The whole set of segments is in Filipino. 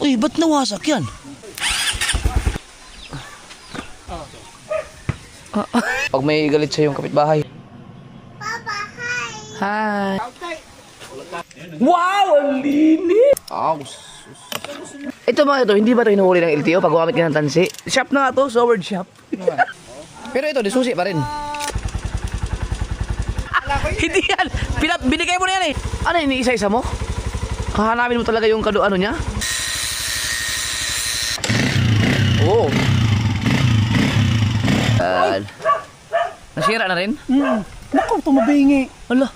Uy, ba't nawasak yan? Pag may galit sa yung kapitbahay. Papa, hi! Hi! Wow! Ang linis! Ito mga ito, hindi ba ito hinuhuli ng LTO pag gumamit ka ng tansi? Shop na nga to, sword shop. Pero ito, di susi pa rin. Hindi yan! Binigay mo na yan eh! Ano, iniisa-isa mo? Hahanapin mo talaga yung ano niya? Oo. Nasira na rin? Naku, tumabingi. Ala.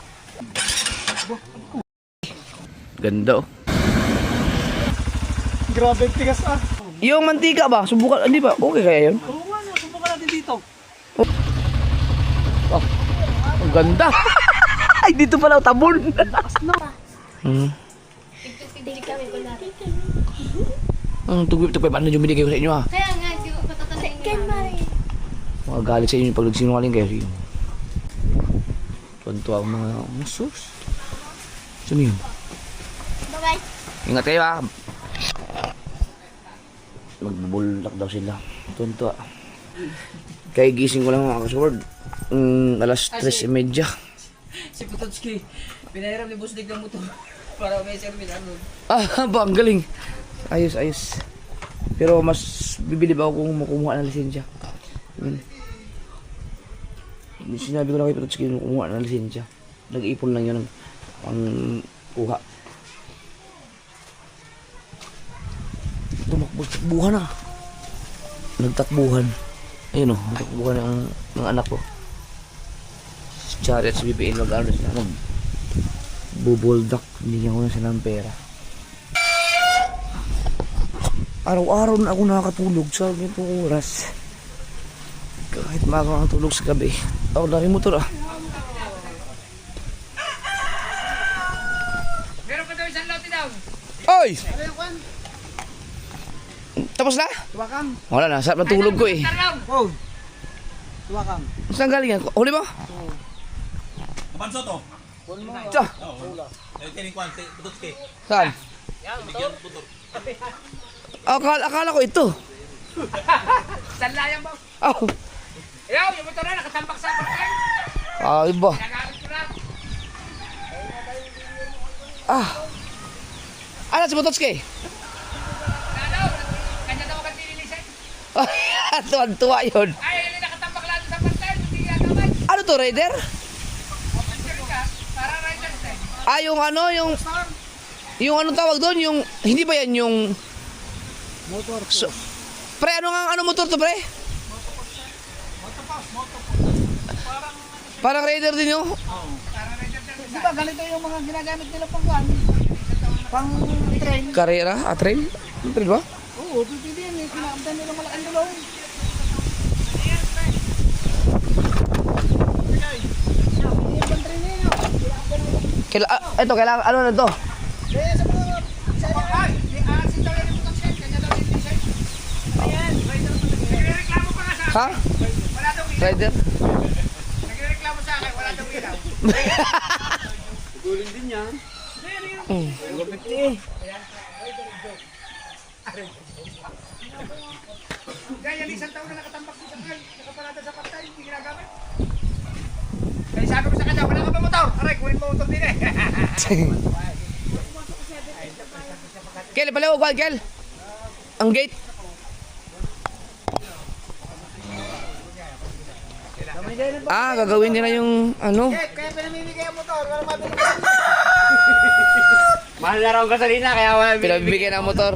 Ganda oh. Grabe, tigas ah. Yung mantika ba? Subukan, hindi ba? Okay kaya yun? Oo nga, subukan natin dito. Oh, ang ganda. Ay, dito pala tabon. Hindi kami kunwari. Ang tugwip-tugwip, ano yung binigay ko sa inyo ha? Kaya nga, di ko patatasin niya. Mga galit sa inyo pag nagsinungaling kayo. Tuntua ang mga sus. Sino yun? Bye-bye. Ingat kayo ha. Magbubulak daw sila. Tuntua. Kaya gising ko lang mga kasword. Alas 3:30. Si Putotski, pinahiram ni Boss Dig ng motor para may service ano. Ba, ang galing. Ayos, ayos. Pero mas bibili ba ako kung makumuha ng lisensya? Sinabi ko na kay Putotski kung kumuha ng lisensya. Nag-ipon lang yun ang kuha. Tumakbuhan na. Nagtakbuhan. Ayun o, nagtakbuhan ng anak ko. Si Chariot sa BPN mag-ano sila. Bubuldak. Binigyan ko na sila ng pera. Araw-araw na ako nakakatulog sa ganitong oras. Kahit maaga nakatulog sa gabi. Ako laki motor ah. Meron pa daw isang lote daw. Oy! Tapos na? Tuwakam. Wala na, sarap ng tulog ko eh. Oh. Tuwakam. Saan galing yan? Huli mo? Kapanso to? Ito. Tining kwan, Putotski. Saan? Bigyan putot. Akala ko ito. Sanlayan mo. Oh. Ayaw, yung motor na nakatambak sa parking. Iba. Nagamit ko na. Ano si Putotski? Kanya daw kasi nililisay. Tuwan-tuwa yun. Ay, yung nakatambak lang sa parking. Hindi gagawin. Ano to, Raider? Para rider style. Yung ano, yung anong tawag doon? Yung, hindi ba yan yung... Motor. Pre, ano motor to, pre? Parang Raider din yun. Di ba ganito yung mga ginagamit nila pang kwan? Pang train? Karera? Train? Train ba? Oo, pwede yan eh. Kinakamtan nila malaking dalawin. Ito, kailangan, ano na to? Kaya sa mga... Ay! Si Tawin yung putotski. Kanya daw yung design. Ayan. Nagreklamo pa nga sa akin. Ha? Wala daw ilaw. Raider? Nagreklamo sa akin. Wala daw ilaw. Gulin din yan. Kaya isang taon na nakatambak sa sakal. Nakaparada sa patay. Hindi ginagamit. Kaya sabi ko sa kanya, wala ka ba motor? Aray, kunin mo motor din eh. Kel, pala huwag, Kel. Ang gate. Gagawin nila yung ano. Kaya pinamimigay ang motor. Wala mabili. Mahal na raw ang gasolina, kaya wala. Pinabibigyan ng motor.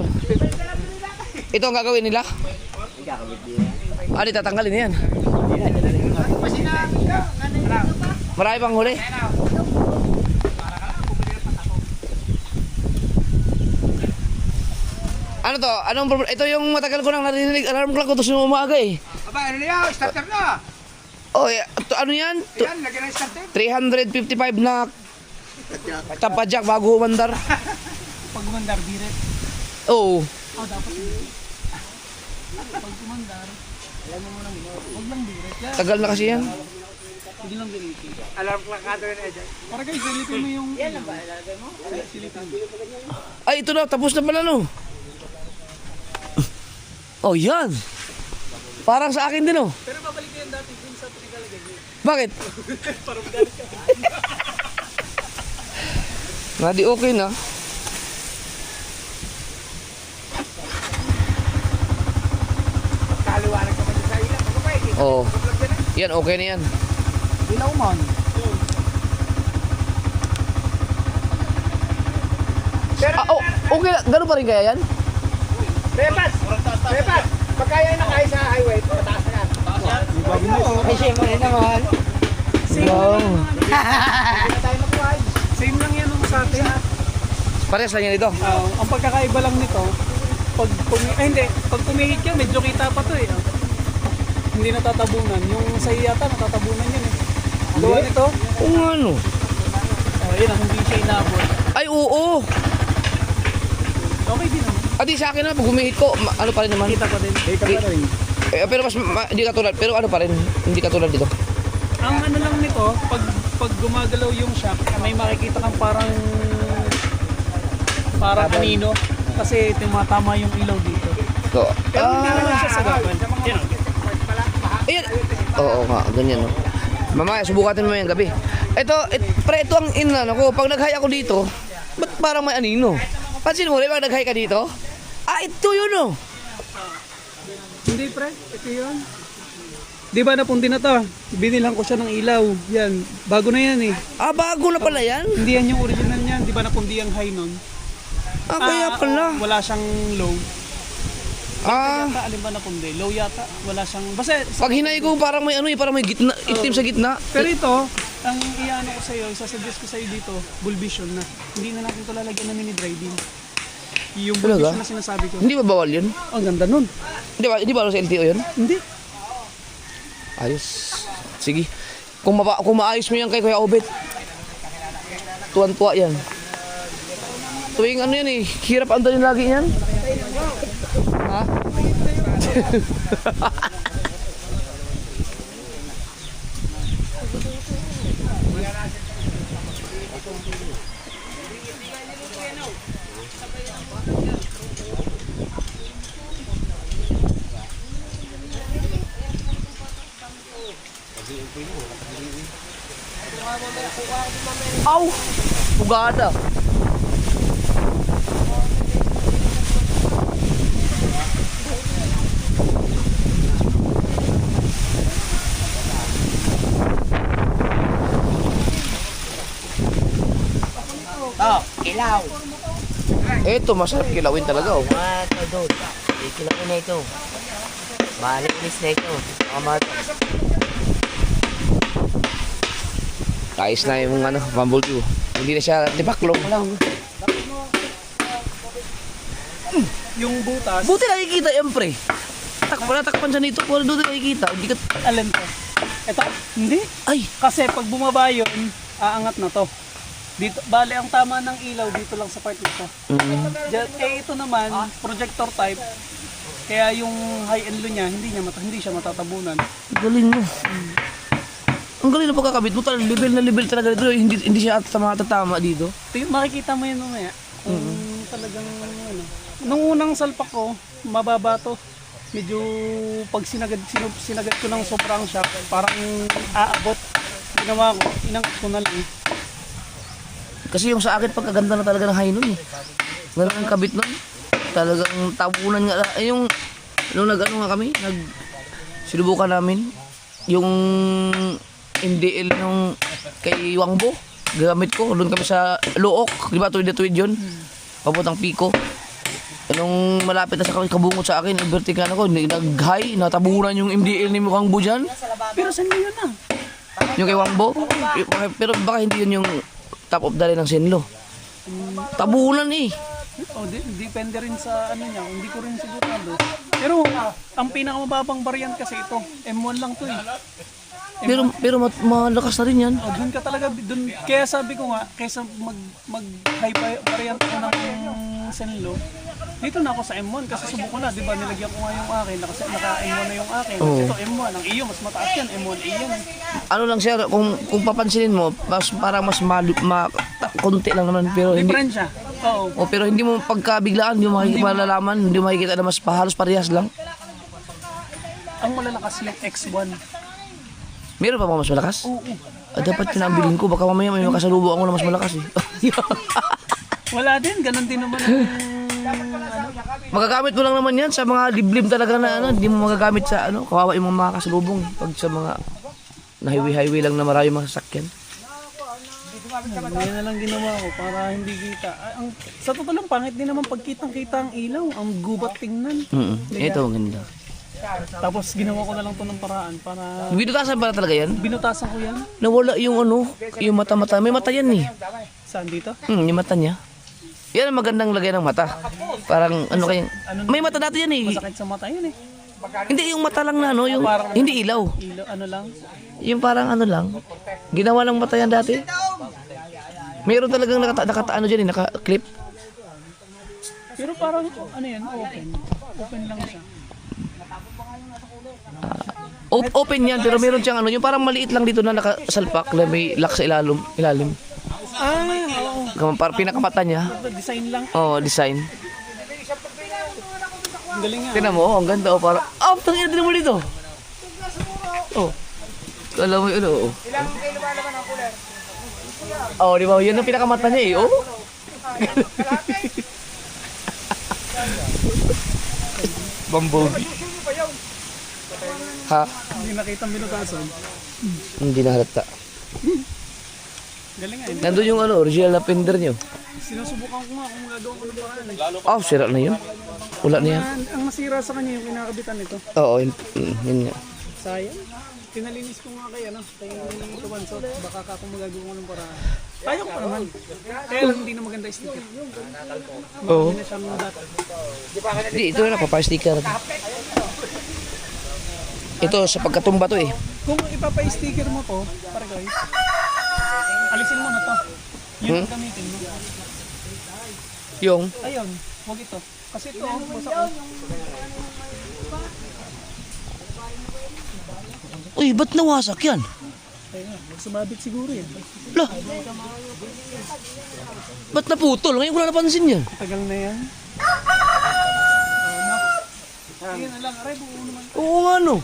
Ito ang gagawin nila. Di tatanggalin na yan. Marami pang huli. Ano to? Anong problem? Ito yung matagal ko nang narinig. Alarm clock ko to sa umaga eh. Aba, ano niya? Starter na. Oh, ano yan? Ayan, lagyan ng starter. 355 na tapadyak bago umandar. Pag umandar, direct. Oo. Oh, dapat hindi. Pag umandar, alam mo muna, huwag lang direct. Tagal na kasi yan. Huwag lang direct. Alarm clock ka doon eh. Para guys, silipin mo yung... Yan lang ba? Ilalagay mo? Silipin mo. Ay, ito na. Tapos na pala no. Oh, yan. Parang sa akin din, oh. Pero babalik ko yan dati dun sa pinagalagay niyo. Bakit? Parang galit ka. Nga di okay na. Kaliwanag naman sa ilang. Ano ba eh? Oo. Yan, okay na yan. Ilaw man. Pero, Okay na. Ganun pa rin kaya yan? Repas! Repas! Pagkaya na kaya sa highway, mataas na yan. Ay, siya mo rin naman. Wow. Hindi na tayo makuha. Same lang yan sa atin. Parehas lang yan ito. Ang pagkakaiba lang nito, pag pumihit ka, medyo kita pa to eh. Hindi natatabunan. Yung sa yata, natatabunan yan eh. Gawa nito, Kung ano. yun ang hindi siya inabot. Ay, oo. Okay din naman. At di sa akin na, pag humihit ko, ano pa rin naman. Kita pa din. Pero mas, hindi katulad, pero ano pa rin, hindi katulad dito. Ang ano lang nito, pag gumagalaw yung shock, may makikita kang parang anino. Kasi tumatama yung ilaw dito. So, Pero hindi naman siya sagapan. Yan. ayan. Oo nga, ganyan, no. Mamaya, subukatin mo yung gabi. Pre, ito ang inano ko. Pag nag-high ako dito, ba't parang may anino? Pansin mo rin, pag nag-high ka dito, ito yun, oh. Hindi pre, ito yun. Di ba napunti na to? Binilang ko siya ng ilaw. Yan, bago na yan eh. Bago na pala yan? Hindi yan yung original niyan. Di ba napunti ang high nun? Kaya pala. Wala siyang low. Ah, Yata, alin ba napunti? Low yata. Wala siyang... Basta, pag hinay ko, parang may ano eh, parang may gitna, itim sa gitna. pero ito, ang iano ko sa'yo, isasuggest ko sa'yo dito, bull vision na. Hindi na natin ito lalagyan ng mini driving. Yung bull Talaga? vision na sinasabi ko. Hindi ba bawal yun? Ang ganda nun. Hindi ba sa LTO yun? Hindi. Ayos. Sige. Kung maayos mo yan kay Kuya Obet, tuwan-tuwa yan. Tuwing ano yan eh, hirap andalin lagi yan. Ha? Au! Bugada. Ilaw. Ito, masarap kilawin talaga oh. Ito doon. Ikilawin na ito. Malinis na ito. Ayos na yung ano, bumblebee. Hindi na siya tipaklong. Yung butas, Buti nakikita yan pre. Natakpan siya nito, pero doon nakikita. Hindi ka... alin to? Ito? Hindi. Ay! Kasi pag bumaba yun, aangat na to. Dito, bale ang tama ng ilaw dito lang sa part nito. Ito naman, projector type. Kaya yung high and low niya, hindi siya matatabunan. Galing mo. Ang galing na pagkakabit mo talaga. Level talaga dito. Hindi siya tatama dito. Makikita mo yun mamaya. Kung talagang ano. Nung unang salpak ko, mababa to. Medyo pag sinagad ko ng sobrang shock, parang aabot. Ginawa ko, inangkat ko na lang. Kasi yung sa akin pagkaganda na talaga ng high nun eh. Ganun ang kabit nun. Talagang tabunan nga. Yung nung nag-ano nga kami, sinubukan namin yung MDL nung kay Wangbo. Gamit ko. Doon kami sa Look. Di ba? Tuwid na tuwid yun. Papuntang Pico. Nung malapit na sa kabungot sa akin, vertical ako. Nag-high. Natabunan yung MDL ni Wangbo dyan. Pero saan mo yun ah? Yung kay Wangbo. Pero baka hindi yun yung top of the line ng Senlo. Tabunan eh. Depende rin sa ano niya, hindi ko rin sigurado. Pero ang pinakamababang variant kasi ito, M1 lang to eh. Pero malakas na rin yan. Doon ka talaga, kaya sabi ko nga, kaysa mag high variant ko ng Senlo, dito na ako sa M1 kasi subuko na, di ba? Nilagyan ko nga yung akin, naka M1 na yung akin. Ito M1, ang iyo mas mataas yan, M1A yan. Ano lang siya, kung papansinin mo, parang mas konti lang naman, pero hindi. Diferensya. Oo. Pero hindi mo pagkabiglaan, hindi mo malalaman, hindi mo makikita na mas halos parehas lang. Ang malalakas yung X1. Meron pa ba mas malakas? Oo. Dapat pinambilin ko. Baka mamaya may makasalubong ako na mas malakas eh. Wala din, ganun din naman ang Magagamit mo lang naman yan sa mga liblib talaga na ano. Hindi mo magagamit sa ano. Kawawa yung mga makakasalubong. Pag sa mga na highway lang na marami mga sasakyan. Yan na lang ginawa ko para hindi kita. Sa totoo lang, pangit din naman pagkitang-kita ang ilaw. Ang gubat tingnan. Ito, maganda. Tapos ginawa ko na lang to ng paraan para Binutasan pala talaga yan? binutasan ko yan. Nawala yung ano, yung mata-mata. May mata yan eh. Saan dito? Yung mata niya. Yan ang magandang lagay ng mata. Parang ano kayang... May mata dati yan eh. Masakit sa mata yun eh. Hindi yung mata lang na ano, yung hindi ilaw. Ilaw, ano lang. Yung parang ano lang. Ginawa ng mata yan dati. Mayroon talagang ano dyan eh, naka-clip. Pero parang ano yan, open. Open lang siya. Open yan, pero meron siyang ano, yung parang maliit lang dito na nakasalpak na may lock sa ilalim. Oo. Parang pinakamata niya. Design lang. Oh, design. Ang galing nga. Tingnan mo, ang ganda. Oh, parang, tangina din mo dito. Oh. Alam mo yun, oh. Ilang kilo ba naman ang cooler? Oh, di ba? Yun ang pinakamata niya eh, oh. Bumblebee. Ha? Hindi nakita binutasan. Hindi na halata. Galing nga. Nandun yung ano, original na fender niyo. Sinusubukan ko nga kung gagawin ko ng paraan. Oh, sira na yun. Wala na yan. Ang nasira sa kanya yung kinakabitan nito. Oo, yun nga. Sayang. Pinalinis ko nga kay ano, kay Tubansot. Baka ka kung magagawa ko ng paraan. Kaya ko pa naman. Kaya lang hindi na maganda sticker. Oo. Hindi na siya ng dati. Hindi, ito na, papa-sticker. Ito, sa pagkatumba to eh. Kung ipapa-sticker mo to, pare ko alisin mo na to. Yun ang gamitin mo. Yung, Ayun, huwag ito. Kasi ito, basa ko. uy, ba't nawasak yan? Ayun, sumabit siguro yan. Lah, ba't naputol? Ngayon ko na napansin yan. Tagal na yan. Sige na lang, aray, buo naman. Oo nga no.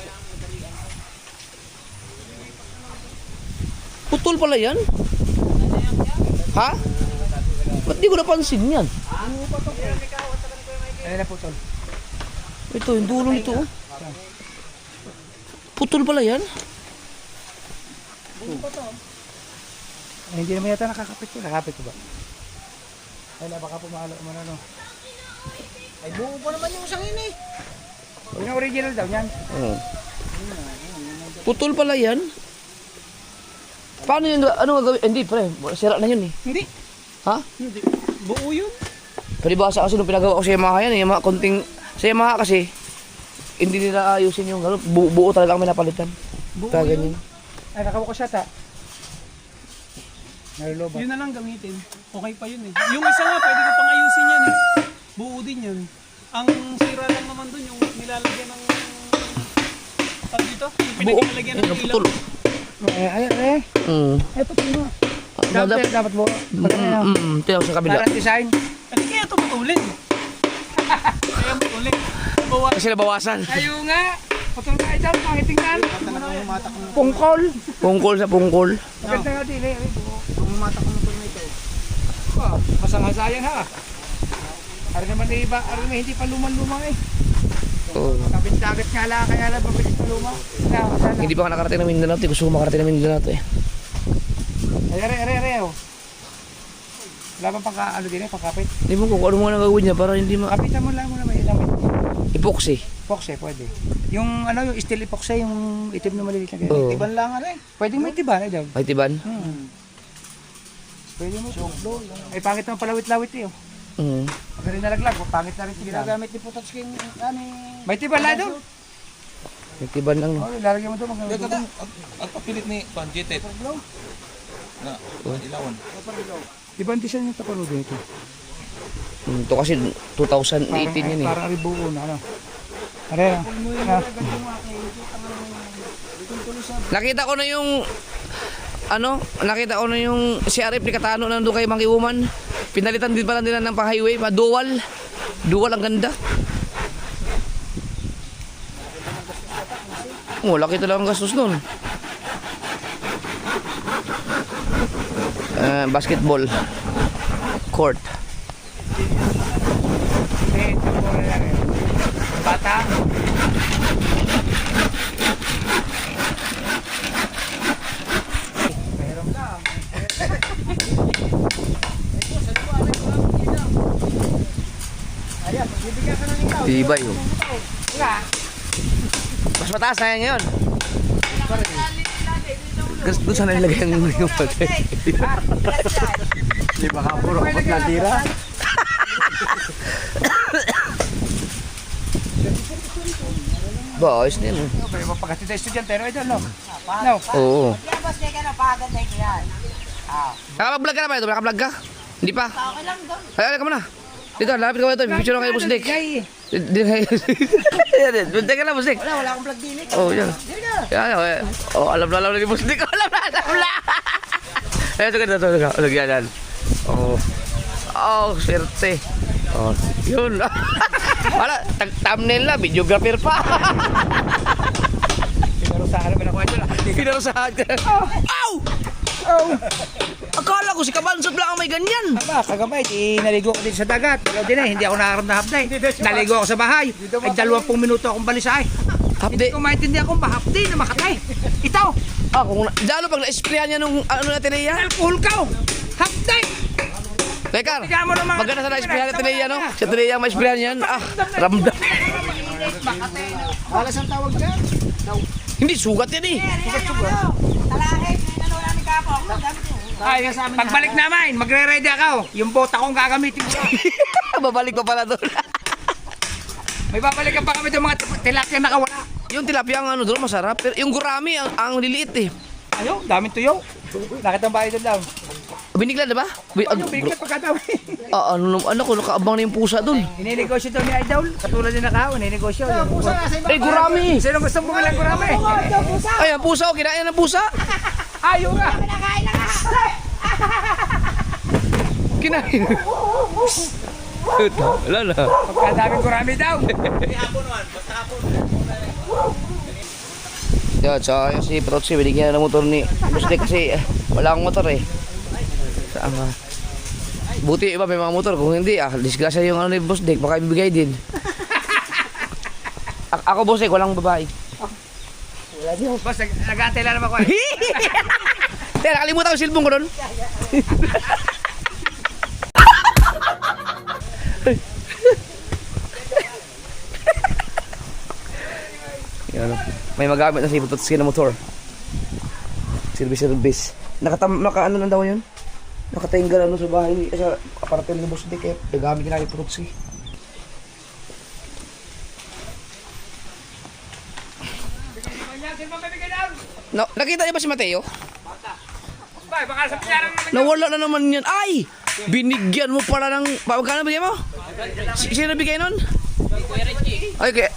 Putol pala yan? Ha? Ba't di ko napansin yan? Ayun na putol. Ito, yung dulo nito oh. Putol pala yan? Ay, hindi naman yata nakakapit ko. Nakakapit ko ba? Ay, baka pumalo mo na no. Ay, buo pa naman yung sangin eh. Yung original daw yan. Oo. Putol pala yan? Paano yun? Ano gagawin? Hindi, pre. Sira na yun eh. Hindi. Ha? Hindi. Buo yun. Palibasa kasi nung pinagawa ko sa Yamaha yan, Yamaha konting... Sa Yamaha kasi, hindi nila ayusin yung gano'n. Buo talaga kami napalitan. Buo Kaya yun. ganyan. Ay, nakawa ko siya ta. Nalulobat. Yun na lang gamitin. Okay pa yun eh. Yung isa nga, pwede ko pang ayusin yan eh. Buo din yun. Ang sira lang naman dun, yung nilalagyan ng... Tawag dito? Yung pinalalagyan ng ilaw. Putol. Ay. Ay, putol mo. Dapat mo. Tiyaw sa kabila. Parang design. Kasi kaya ito matulin. Kaya matulin. Bawa. Kasi nabawasan. Ayaw nga. Putol nga ito. Pangitingnan. Pungkol. Pungkol sa pungkol. Maganda nga din eh. Pumatak ko na ito. Masang-hasayan ha. Ari naman na iba. Ari naman hindi pa lumang-lumang eh. Oo. Kabintagat nga lang. Kaya lang mabilis pa lumang. Hindi pa ka nakarating ng Mindanao. Gusto ko makarating ng Mindanao eh. Ay, are. Wala pa pang ano din eh, pangkapit. Hindi mo kung ano mga nagagawin niya para hindi Kapitan mo lang muna may ilamit. epoxy. Epoxy, pwede. Yung ano, yung steel epoxy, yung itim na maliliit na ganyan. Oo. Tiban lang ano eh. Pwede may tiban eh daw. May tiban? Pwede mo suklo. Ay, pangit naman palawit-lawit eh. Pag rin nalaglag, pangit na rin tiban. Ginagamit ni Putotskin, ano may tiban lang doon. May tiban lang. No? Oh, lalagyan mo doon. Ang papilit ni Panjitet. Na, ilawan. Tiban din siya yung taparo dito. Ito kasi 2018 yun eh. Parang ribuo na ano. Are. Nakita ko na yung nakita ko na yung si Arif ni Katano nandun kay Monkey Woman. Pinalitan din pala nila ng pang-highway, dual ang ganda. Oh, laki talaga ang gastos nun. Basketball court. Bata. Tibay oh. Mas mataas na yan ngayon. Gusto sana nilagay yung patay. Di ba ka puro kapag natira? Ba, ayos na yun. May mapagkatid na estudyante, no? Ito, no? No. Oo. Boss, may ka na, paganda ko yan. Nakapag-vlog ka na ba ito? Nakapag ka? Hindi pa? Okay lang doon. Ay, ka muna. Dito, lapit ka ba ito? Picture lang kayo, Boss Dick. Hindi kayo. Punta ka na, Boss Dick. Wala akong vlog din. Oh, yan. Yan, oh, alam na ni Boss Dick. Alam na. Ay, ito ka. Yan. Oh. Oh, swerte. Oh, yun. Wala, thumbnail na, videographer pa. Pinarusahan naman ako dyan. Pinarusahan ka. Ow! Oh! Akala ko si Kabansot lang ang may ganyan. Aba, kagamay, naligo ko din sa dagat. Wala din hindi ako nakakarap na hapday. Naligo ako sa bahay. Ay 20 minuto akong balisay. Hindi Hapde. ko maintindihan kung ba hapday na makatay. Ito, Lalo pag na-sprayan niya nung ano natin niya. alcohol ka. Hapday. Tekar, Tignan mo naman. maganda sa na-sprayan natin niya, no? Sa Tineya ma-sprayan yan. Ramdam. Wala siyang tawag dyan. Hindi, sugat yan eh. Talahit, ano lang ni Kapo. Ako gamit yun. Ay, pagbalik namin, magre-ready ako. Yung bota kong gagamitin ko. Babalik pa pala doon. May babalikan pa kami ng mga tilapia na nakawala. Yung tilapia ang ano doon, masarap. Pero yung gurami, ang liliit eh. Ayaw, daming tuyo. Nakita ang bahay doon lang. Binigla, diba? Ano, bigla pagkadami. Ano ko, nakaabang na yung pusa doon. Ininegosyo daw ni Idol. Katulad din nakao, ininegosyo. Eh, gurami! Sino gusto bumilang gurami? Ay, ang pusa, kinain ng pusa. Ayaw nga. Kinain. Wala na. Pagkadaming gurami daw. Yan, sa si Protsi, binigyan na ng motor ni Boss Dick kasi wala akong motor eh. Saan ka? Buti iba may mga motor, kung hindi disgrasya yung ano ni Boss Dick, baka ibibigay din. Ako Boss Dick, walang babae. Boss, nag-aantay lang naman ko. Teka, nakalimutan ko yung silbong ko doon. Yan, may magamit na si Protsi na motor. Service. Naka ano lang daw yun? Nakatinggal ano sa bahay sa apartment ni Boss Dick eh. Nagamit na ni Protsi. No, nakita niyo ba si Mateo? Baka sa piyaran naman. Nawala na naman yan. Ay! Binigyan mo pala ng... Magkano bigyan mo? Sino bigay nun? Ay, okay.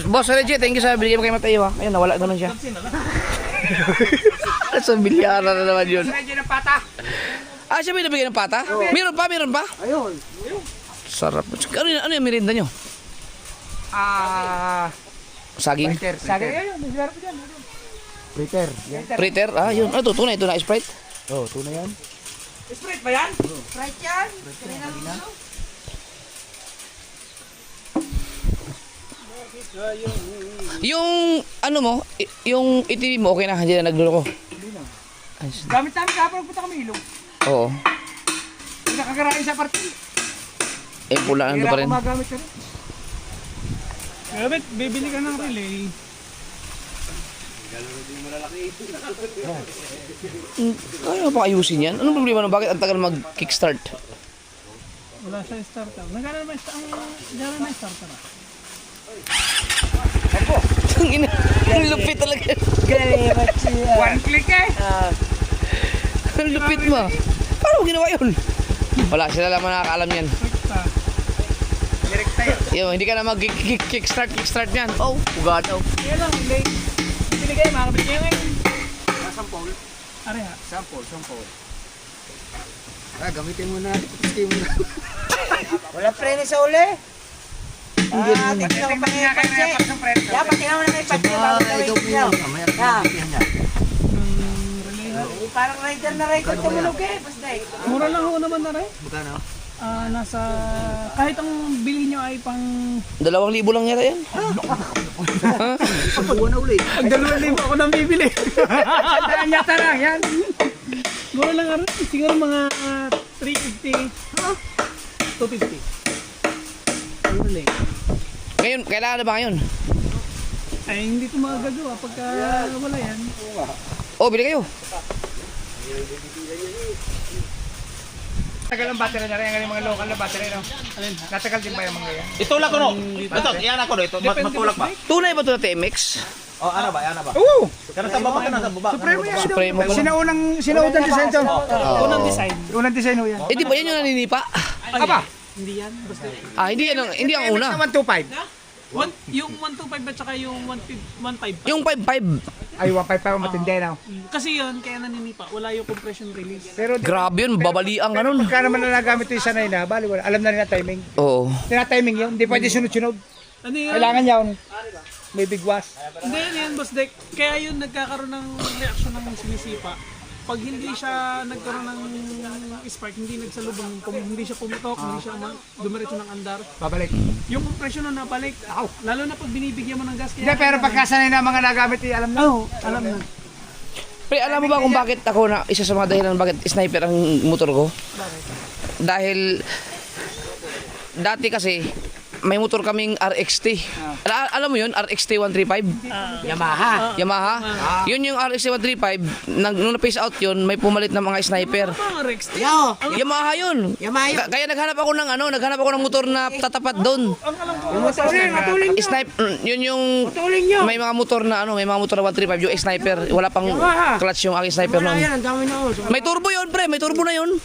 Boss Reggie, thank you sa binigyan mo kay Mateo ha. Ayun, nawala naman siya. Sa bilyara na naman yun. Medyo ng pata. Ah, siya may nabigay ng pata? Meron pa? Ayun. Sarap. Ano yung merinda nyo? Saging? Saging. Ayun, may sinarap dyan. Priter. Priter? Ah, yun. Ano to? Tunay? Ito na Sprite? Oh, tuna yan. Sprite ba yan? Right yan. Yung ano mo, yung ITV mo, okay na? Hindi na nagluloko? Gamit namin kapag punta kami ilog. Oo. Hindi nakagarain sa party. Eh, pula nando pa rin. Magamit ka rin. Gamit, bibili ka ng relay. Kaya pa ayusin yan? Anong problema no? Bakit ang tagal mag-kickstart? Wala sa starter. Nagkaroon naman ang starter. Ang ina, ang lupit talaga. One click eh. Ang lupit mo. Paano mo ginawa yun? Wala, sila lang nakakaalam yan. Direct tayo. Yo, hindi ka na mag-kickstart yan. Oh, uga daw. Kaya lang, binigay, makakabili kayo ngayon. Sampol. Are ha? Sampol. Ah, gamitin mo na. Ipatiski mo na. Wala preno sa uli. Hindi rin. Tingnan nga kayo na yung pagsang presyo. Yeah, pati naman na kay Pati, bago na Ikaw po niya. yun. Mamaya pinibigyan niya. Parang rider na rider tumulog eh. Basta eh. Mura lang ho naman na rin. Magkano? Nasa, kahit ang bili nyo ay pang 2,000 lang yata yan. Pagbuwan na uli. Pag 2,000 ako nang bibili. Sandaan yata lang yan. Mura lang ano, siguro mga 350, 250. Mura lang. Ngayon, kailangan na ba ngayon? Ay, hindi ko magagawa pagka wala yan. Oh, bili kayo. Tagal ang battery na rin, ang mga local na battery, no? Natagal din ba yung mga yan? Itulak ko no. Ito, yan ako no. Ito, matulak ba? Tunay ba ito na TMX? Oh, ano ba? Ano ba? Oo! Kana sa baba, kana sa baba. Supremo yan. Supremo ba? Sinaunang design to. Unang design. Unang design ho yan. Eh, di ba yan yung naninipa? Aba! Hindi yan. Basta, Hindi ang una. 125. yung 125 at saka yung 155. Yung 5.5. Ay, 155 ang matindi na. Kasi yun, kaya naninipa. Wala yung compression release. Pero Grabe yun, babali ang ganun. pagka naman na nagamit ito yung sanay na, bali wala. Alam na rin na timing. Oo. Tina-timing yun, hindi pwede sunod-sunod. Ano yun? Kailangan yun. May bigwas. Hindi yan, boss Dek. Kaya yun nagkakaroon ng reaction ng sinisipa. Pag hindi siya nagkaroon ng spark, hindi nagsalubong, hindi siya pumutok, hindi siya dumiretso ng andar, Babalik. yung compression na nabalik. Lalo na pag binibigyan mo ng gas. Hindi, pero pagkasanay na mga nagamit, alam na. Oo, alam na. Pre, alam mo ba kung bakit ako na isa sa mga dahilan bakit sniper ang motor ko? Dahil dati kasi may motor kaming RXT. Alam mo yun, RXT 135? Yamaha. Yamaha. Yun yung RXT 135. Nung na-phase out yun, may pumalit ng mga sniper. Mga Rex. Yo. Yamaha yun. Yamaha yun. Kaya naghanap ako ng motor na tatapat doon. Matulin nyo. Snipe, yun yung Matulin nyo. may mga motor na may mga motor na 135 yung sniper, wala pang clutch yung aking sniper Wala noon. yan, ang dami na oh. May turbo yun, pre, may turbo na yun.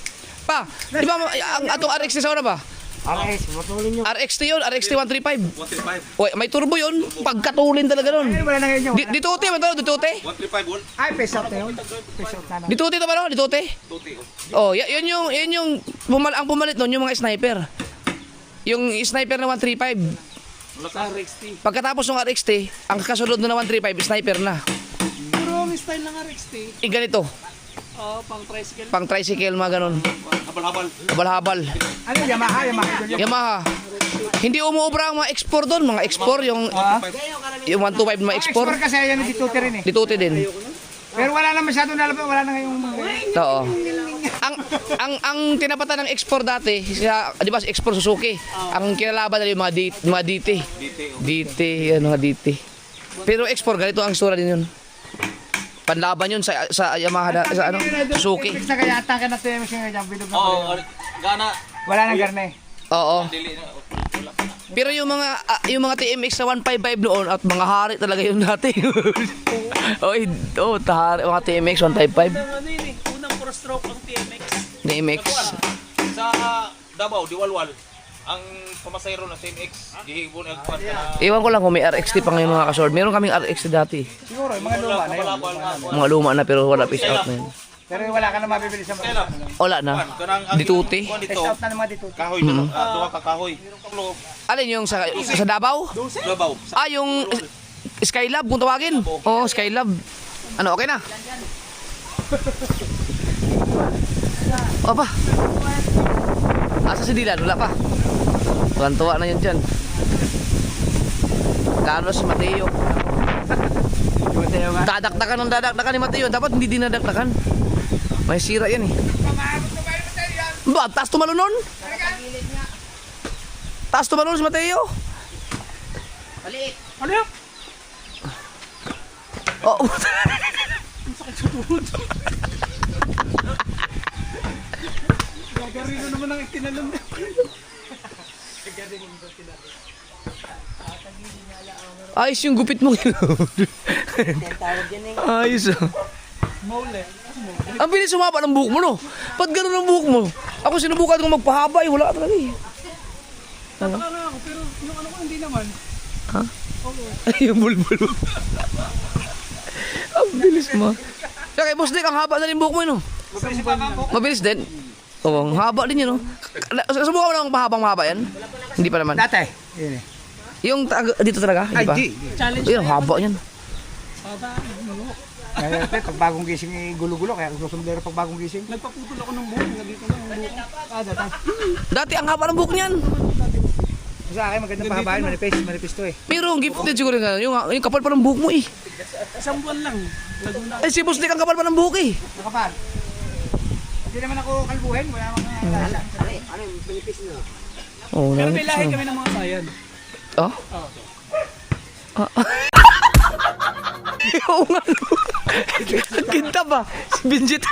Pa, di ba ang atong RXT sa una ba? RS, matulin nyo. RXT yun, RXT 135. 135. Oy, may turbo yun, pagkatulin talaga nun. Ay, wala na ngayon yun. Ditote, man to, ditote. 135 volt. Ay, face out na yun. Face out na. Ditote to ba no? Ditote. Tuti. Oh, yun yung ang pumalit nun yung mga sniper. Yung sniper na 135. Sa RXT. Pagkatapos ng RXT, ang kasunod na 135, sniper na. Pero ang style ng RXT, Ganito, pang tricycle. pang tricycle, mga ganun. Habal-habal. Habal-habal. Ano, Yamaha yun. Yamaha. Hindi umuubra ang mga export doon, mga export, yung 125 na export. Export kasi yan, dito rin eh. Ditote din. Pero wala na masyado nalaban, wala na ngayong mga... Oo. Ang tinapatan ng export dati, di ba, export Suzuki. Ang kinalaban nila yung mga DT. DT, ano nga DT. Pero export, ganito ang istura din yun. Panlaban yun sa Yamaha, sa ano, Suzuki. Fix na kaya atake na tayo siya ngayon, bilog na Oo, gana. wala nang garne. Oo. Dili na. Pero yung mga TMX na 155 noon at mga hari talaga yun dati. Tahari, mga TMX 155. Ano yun eh, unang 4-stroke ang TMX. TMX. Sa Davao, Diwalwal, ang pamasayro na TMX, gihibon ang kwan na Iwan ko lang kung may RXT pa ngayon mga kasord. Meron kaming RXT dati. Siguro, yung mga luma na yun. balabal nga. Mga luma na pero wala piece out na yun. Pero wala ka na mabibili sa mga. Wala na. Kanang Dituti. Kwan Face dito, out na ng mga dito. kahoy na, duha ka kahoy. Alin yung sa Davao? Davao. Yung Skylab kung tawagin. Oo, Skylab. Ano, okay na? O pa. Asa si Dylan? Wala pa. Tuwan-tuwa na yun dyan. Carlos Mateo. Dadaktakan ni Mateo. Dapat hindi dinadaktakan. May sira yan eh. Ba, taas tumalon nun? Taas tumalon si Mateo. Maliit. Ano yun? Oh. Gagarino naman ang itinalon na. Ayos yung gupit mo. Yan tawag yan eh. Ayos ah. Mole. Ang bilis sumaba ng buhok mo, no? Ba't ganun ang buhok mo? Ako sinubukan kong magpahaba, wala talaga eh. Tataka na ako, pero yung ano ko hindi naman. Ay, yung bulbul. Ang bilis mo. Kaya boss Dick, ang haba na rin buhok mo, no? Mabilis din. Oo, ang haba din yun, no? Subukan mo lang mahabang mahaba yan? Hindi pa naman. Dati. Yun eh. Yung dito talaga, di ba? Challenge Ayun, haba yan. Baba, manok. Kaya pag bagong gising gulo-gulo, kaya susundero pag bagong gising. Nagpaputol ako ng buhok. Dito lang ang buhok. Dati ang haba ng buhok niyan. Sa akin magandang pahabain, manipis to eh. Pero ang gifted siguro nga, yung kapal pa ng buhok mo eh. Isang buwan lang. Laguna. Ay, si Boss Dick ang kapal pa ng buhok eh. Nakapal. Hindi naman ako kalbuhin, wala mga ano yung manipis na. Oo, Pero may lahi kami ng mga sayan. Oh? Oo nga. Kita ba? Si Benjit.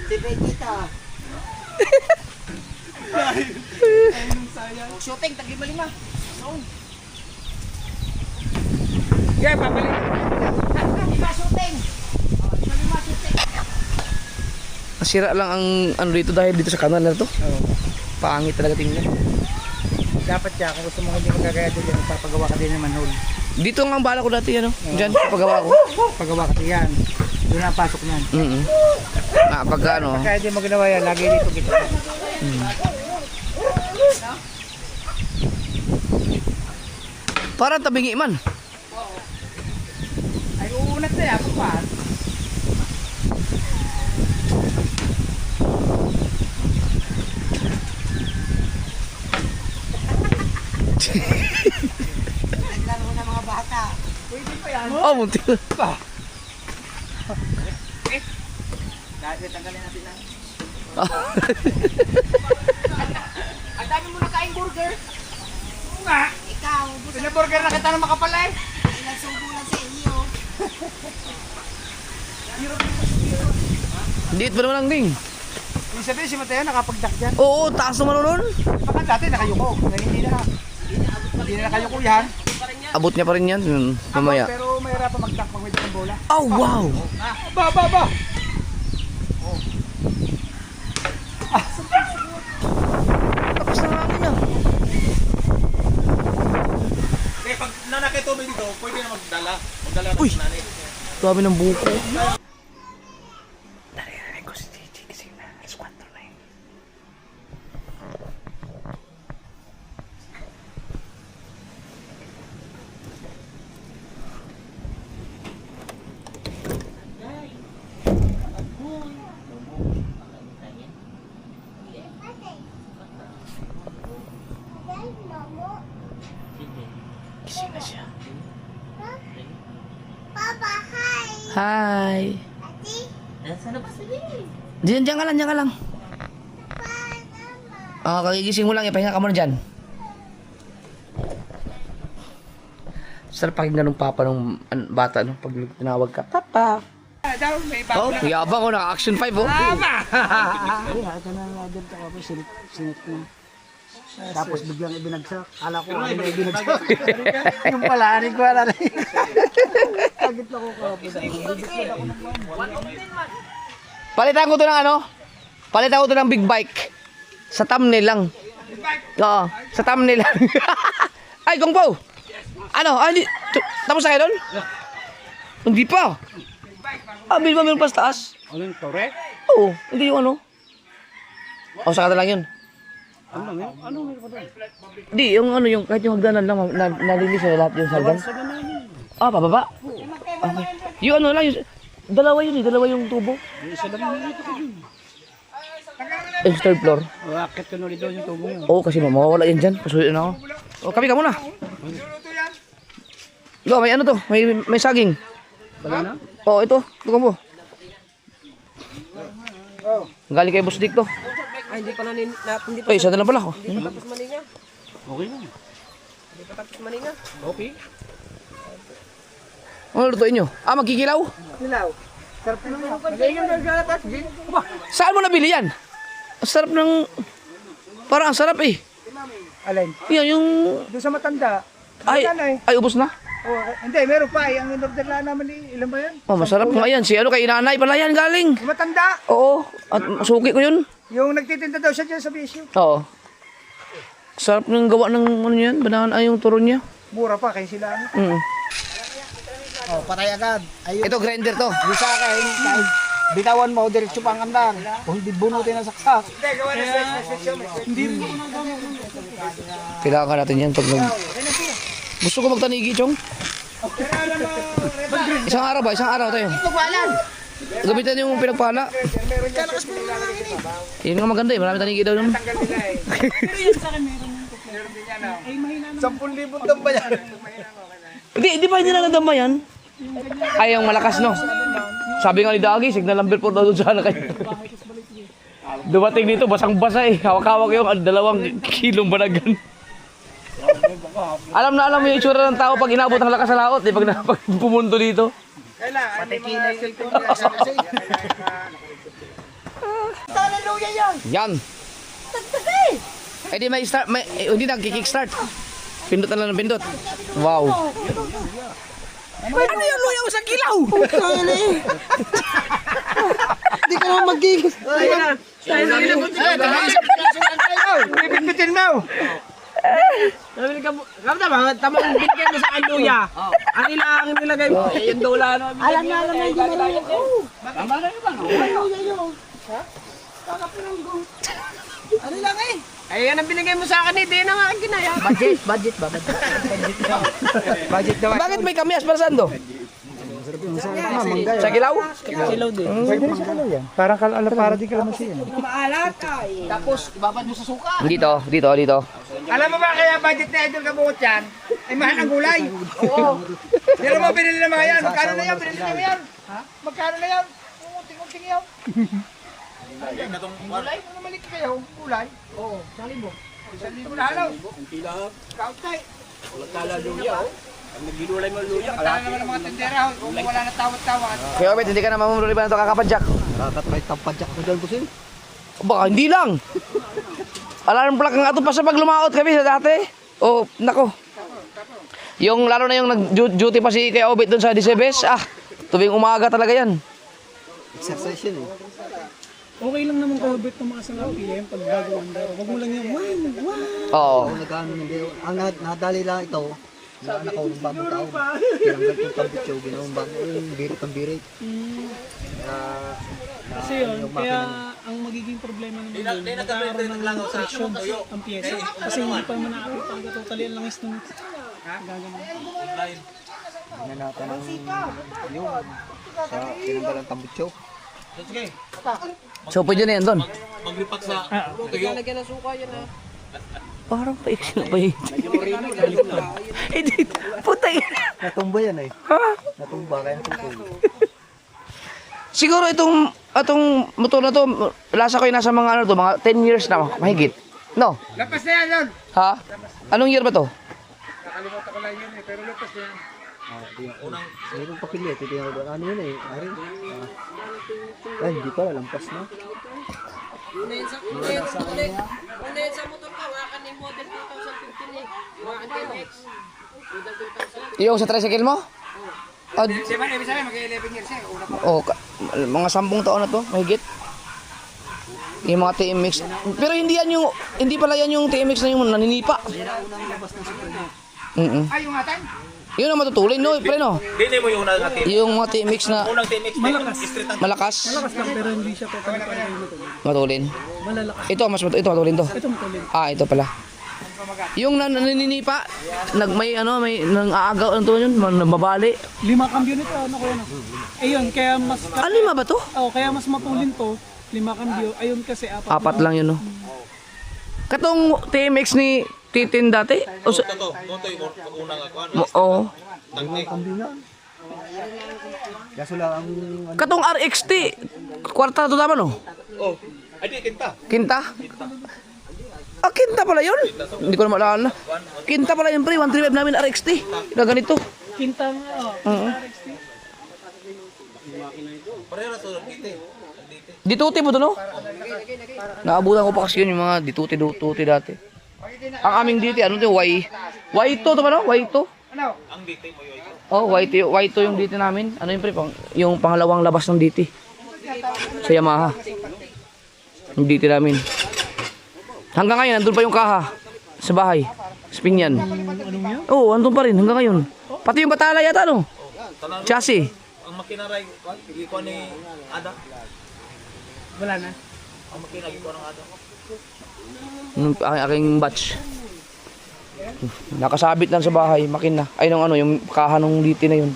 Si Vegeta. Shooting, tag 5-5. Yeah, papalik. Shooting. Nasira lang ang ano dito dahil dito sa kanal na to. Pangit talaga tingnan. Dapat siya, kung gusto mo hindi magagaya dyan, papagawa ka din ng manhole. Dito nga ang bala ko dati, ano? Diyan, pagawa ko. Pagawa ka yan. Doon ang pasok niyan. Pagka ano, Kaya hindi mo ginawa yan, lagi dito kita. parang tabingi man. Ay, uunat na yan, pagpaan. Naglaro ng mga bata. Oh, munti. Dahil tanggalin natin lang. Ang dami mo nakain burger. Nga! Ikaw, Pinaburger na kita na makapalay. ilang subo lang sa iyo. Liit ba naman ang ding? Yung sabihin si Mateo nakapagdak dyan. Oo, taas naman nun. Baka dati nakayuko. Ngayon hindi na. Hindi na nakayuko yan. Abot niya pa rin yan. Mamaya. Pero mahirap pa magdak pag may ng bola. Oh, wow! Ba! Tapos na namin yan. Eh, pag nanakay tubig dito, pwede na magdala. Magdala ng Uy! nanay. Dami ng buko. Naririnig ko si Gigi kasi na alas 4 na yun. Gising na siya. Hi. Nasa labas na din. Diyan ka lang, diyan ka lang. Kagigising mo lang, ipahinga ka muna dyan. Sarap pakinggan ng papa ng bata, no? Pag tinawag ka, Papa. Daw, may bago Oh, yabang ko, naka-action 5, oh. Ay, haka na nga dyan ako, sinit ko. Tapos biglang ibinagsak. Kala ko ano na ibinagsak. Yung pala, aning ko ala rin. Kagit na ko kapit. Palitan ko to ng ano? Palitan ko to ng big bike. Sa thumbnail lang. Oo, sa thumbnail lang. Ay, Gongpo! Ano? Hindi. Tapos na kayo doon? Hindi pa. Bil ba meron pa sa taas? Ano yung tore? Oo, hindi yung ano. O, saka na lang yun. Ano yun? Ano meron pa doon? Hindi, yung ano, yung kahit yung hagdanan lang, nalinis na lahat yung hagdan. Pababa? Okay. Yung ano lang, yung, dalawa yung tubo. Yung isa lang yung dito ko dun. Yung third floor. Wakit ko nuli doon yung tubo yun. Oo, kasi mawawala yan dyan. Pasuyin na ako. O, kami ka muna. Lo, may ano to? May saging. Wala na? Oo, ito. Ito mo. Galing kay Boss Dick to. Ay, hindi pa hindi Ay, isa na lang pala ako. tapos maninga. Okay na. Hindi pa tapos maninga. Okay. Ano lutuin nyo? Magkikilaw? Nilaw. Sarap na naman. Nagayang nagalatas. Saan mo nabili yan? Ang sarap ng... Parang ang sarap eh. Alin? Yan, yung... Doon sa matanda. Ay, ubos na. Oh, hindi, meron pa. Ang in-order lang naman ilan ba yan? Oh, masarap nga yan. Si ano kay inanay pala yan galing. Yung matanda. Oo. At suki ko yun. Yung nagtitinda daw siya dyan sa bisyo. Oo. Sarap ng gawa ng ano yan. Banahan ay yung turon niya. Mura pa kaya sila. Mm. Oh, patay agad. Ayun. Ito grinder to. Di sa akin, kahit bitawan mo, diretso pang andang. Kung hindi bunutin ang saksak. Hindi rin ako nagawa. Kailangan natin yan pag Gusto ko magtanigi, Chong. Isang araw ba? Isang araw tayo. Gamitan yung pinagpala. Yun nga maganda eh. Marami tanigi daw naman. Pero yan sa akin meron yung ay mahina naman. 10,000 damba yan. Hindi pa hindi na nadama yan. Ay, yung malakas, no? Sabi nga ni Dagi, signal number 4 daw doon sana kayo. Dumating dito, basang-basa eh. Hawak-hawak yung 2 kilong banagan. Alam na alam mo yung itsura ng tao pag inabot ang lakas sa laot eh, pag pumunto dito. Hallelujah yan. Yan. Eh di may start, hindi na kick-start. Pindot na lang ng pindot. Wow. Ano yung luya mo sa kilaw? Hindi ka naman magigis. Bibigbitin mo. Tamang binigyan mo sa akin luya. Ang ilang nilagay mo. Yung dola na. Alam na hindi marunong. Ano lang eh? Ay, yan ang binigay mo sa akin. Hindi na nga ang ginaya. Budget ba? Budget daw. Bakit may kamias para saan do? Sa kilaw? Para di kalamansi yan. Tapos, ibabad mo sa suka. Dito. Alam mo ba kaya budget na idol kabukot yan? Ay mahal ang gulay. Oo. Pero mo binili na mga yan. Magkano na yan? Binili na yan. Ha? Magkano na yan? Unting-unting yan. Gulay? Kung namalik kayo, gulay? Oo. 1,000. 1,000 na halaw. Kautay. Tala naman ang mga tendera. Kung wala na tawad-tawad. Kaya Obet, hindi ka na mamumuli ba na ito kakapadyak? Kakatry tampadyak na dyan, Busil. Baka hindi lang. Alarm clock ang ato pa sa pag lumaot kami sa dati. Oh, nako. Yung lalo na yung nag-duty pa si Kuya Obet doon sa Disebes. Tuwing umaga talaga yan. Exercise yun eh. Okay lang naman Obet tumakas ng RPM pag gagawin daw. Wag mo lang yung wow. Oo. Kung nagkano hindi. Ang nadali lang ito, na anak ko ng bagong taon. Tinanggal yung tambutso, ginawang bagong yung birit ang birit. Kasi yun, kaya ang magiging problema naman doon, magkakaroon ng friction ang pyesa. Kasi hindi pa naman nakapit talaga totally ang langis nung gagawin. Tingnan natin ang yung sa tinanggal ang tambutso. So pwede na yan doon. Maglipat sa tuyo. Lagyan ng suka yan ha. Parang paiksi na pa yun. Eh di, putay. Natumba yan eh. Ha? Natumba kaya natumba. Siguro itong motor na to, lasa ko yung nasa mga ano to, mga 10 years na mahigit. No? Lapas na yan yun. Ha? Anong year ba to? Nakalimutan ko lang yun eh. Pero lapas na yan. Mayroong papilya, titingnan ko ano yun eh. Ay, hindi pala, lampas na. Unahin sa motor ko. Wakan yung model 2015 eh. Wakan TMX. Model 2000. Yung sa tricycle mo? Ibig sabihin, mag-11 years eh. Una pa. Mga 10 taon na to, mahigit. Yung mga TMX. Pero hindi pala yan yung TMX na yung naninipa. Ay, yung atin? Yun ang matutulin, no? Pre, no? Hindi mo yung unang natin. Yung mga TMX na Unang TMX. Street ang malakas, Malakas lang pero hindi siya totally para yung motor. matulin. Malalakas. Ito, ito matulin to. Ito matulin. Ito pala. Yung naninipa, may nang aagaw, ano to yun? Mabali. 5 cambio nito, ano ko yan. Ayun, kaya mas... Lima ba to? kaya mas matulin to. 5 cambio. Ayun kasi 4. 4 lang yun, no? Katong TMX ni Titin dati? O sa... ito. Ito yung unang ako. Oo. Kaso lang ang Katong RXT, kwarta to tama, no? Oh, ay di kinta. Kinta? Kinta pala yun? Hindi ko na maalala. Kinta pala yun, pre. 135 namin RXT. Na ganito. Kintang, Pareho na to dito. Dituti mo to, no? Naabutan ko pa kasi yun yung mga dituti dati. Ang aming diti, ano to? Y2 to ba, no? Y2? Ang dito mo yun. Oh, Y2 yung diti namin. Ano yun, pre? Yung pangalawang labas ng diti. Sa Yamaha. Yung diti namin. Hanggang ngayon, nandun pa yung kaha. Sa bahay. Sa Pinyan. Oo, andun pa rin. Hanggang ngayon. Pati yung batala yata, no? Chassis. Ang makinaray, ikuha ni Ada. Wala na. Ang aking batch. Nakasabit na sa bahay, makina. Ay, nung ano, yung kaha nung liti na yun.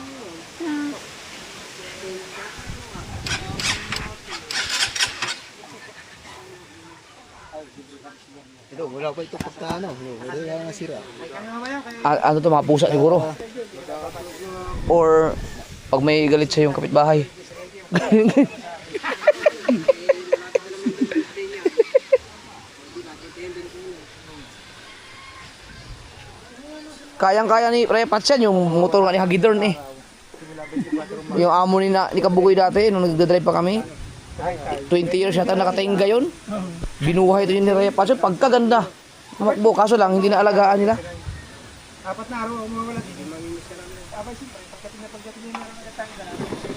Ito, wala pa ito pagka ano. Wala lang nasira. Ano to, mga pusa siguro. Or, pag may galit sa yung kapitbahay. Kayang-kaya ni Repats yan, yung motor nga ni Hagidorn eh. Yung amo ni Kabugoy dati, nung nagdadrive pa kami. 20 years yata nakatingga yun. Binuhay ito yun ni Repats yun, pagkaganda. Tumakbo, kaso lang, hindi na alagaan nila. Apat na araw, mawala din. Mamimiss ka namin. Abay, sige, pagdating na natatangin na namin.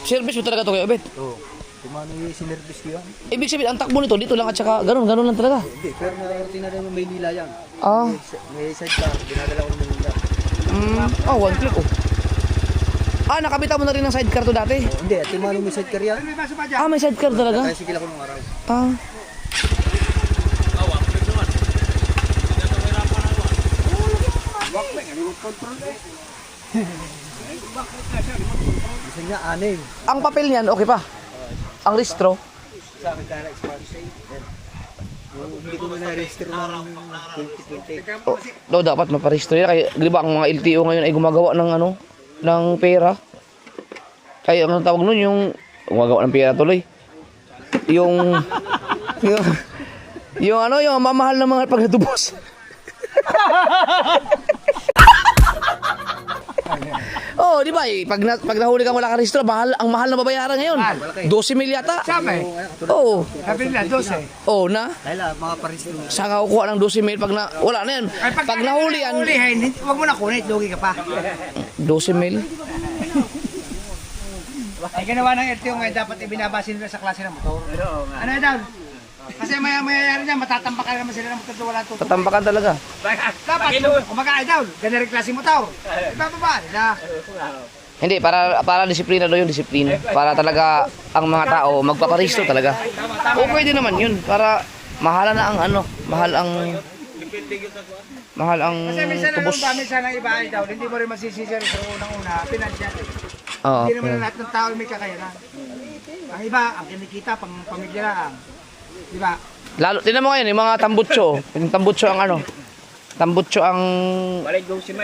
Service mo talaga to kayo, Bet? Oo. Kumano yung sinervice ko yan? Ibig sabihin, ang takbo nito, dito lang at saka ganun lang talaga. Hindi, pero nakarating na rin yung Maynila yan. Ah, May sidecar, dinadala ko ng Maynila. one click oh. Ah, nakabita mo na rin ng sidecar to dati? Hindi, at yung may sidecar yan. May baso pa dyan. Ah, may sidecar talaga? Kaya sige ako nung araw. Ah. Gusto niya, 6. Ang papel niyan, okay pa? Ang restro? Sa akin kaya na-expanse. Hindi ko na na-register ng 2020. Oh, no, dapat maparehistro yan. Kaya, di ba, ang mga LTO ngayon ay gumagawa ng ano, ng pera. Kaya, ang tawag nun, yung gumagawa ng pera tuloy. Yung, yung ano, yung mamahal ng mga pagkatubos. Oh, di ba? Pag nahuli kang wala kang rehistro, ang mahal na babayaran ngayon. 12 mil yata. Sabi, Oo. sabi nila, 12. Oh, na. Dahil mga parehistro. Saan ka kukuha ng 12 mil pag wala na yan. Pag nahuli yan, Hulihin, huwag mo na kunit, lugi ka pa. 12 mil. Ay ginawa ng LTO ngayon, dapat ibinabasin nila sa klase ng motor. Ano yun daw? Kasi maya-maya rin yan, matatambakan naman sila ng motor na wala tutok. Tatambakan talaga. Dapat, kumakain daw, ganyan klase motor. Ibababa nila. Hindi, para disiplina daw yung disiplina. Para talaga ang mga tao magpaparehistro talaga. O pwede naman yun, para mahal na ang ano, mahal ang Kasi minsan tubos. minsan ang iba ay daw, hindi mo rin masisisi rin sa unang-una, pinadyan. Oo. Hindi naman lahat ng tao may kakayanan. Ang iba, ang kinikita, pang pamilya lang. Di ba? Lalo, tinan mo ngayon, yung mga tambutso. Yung tambutso ang ano, tambutso ang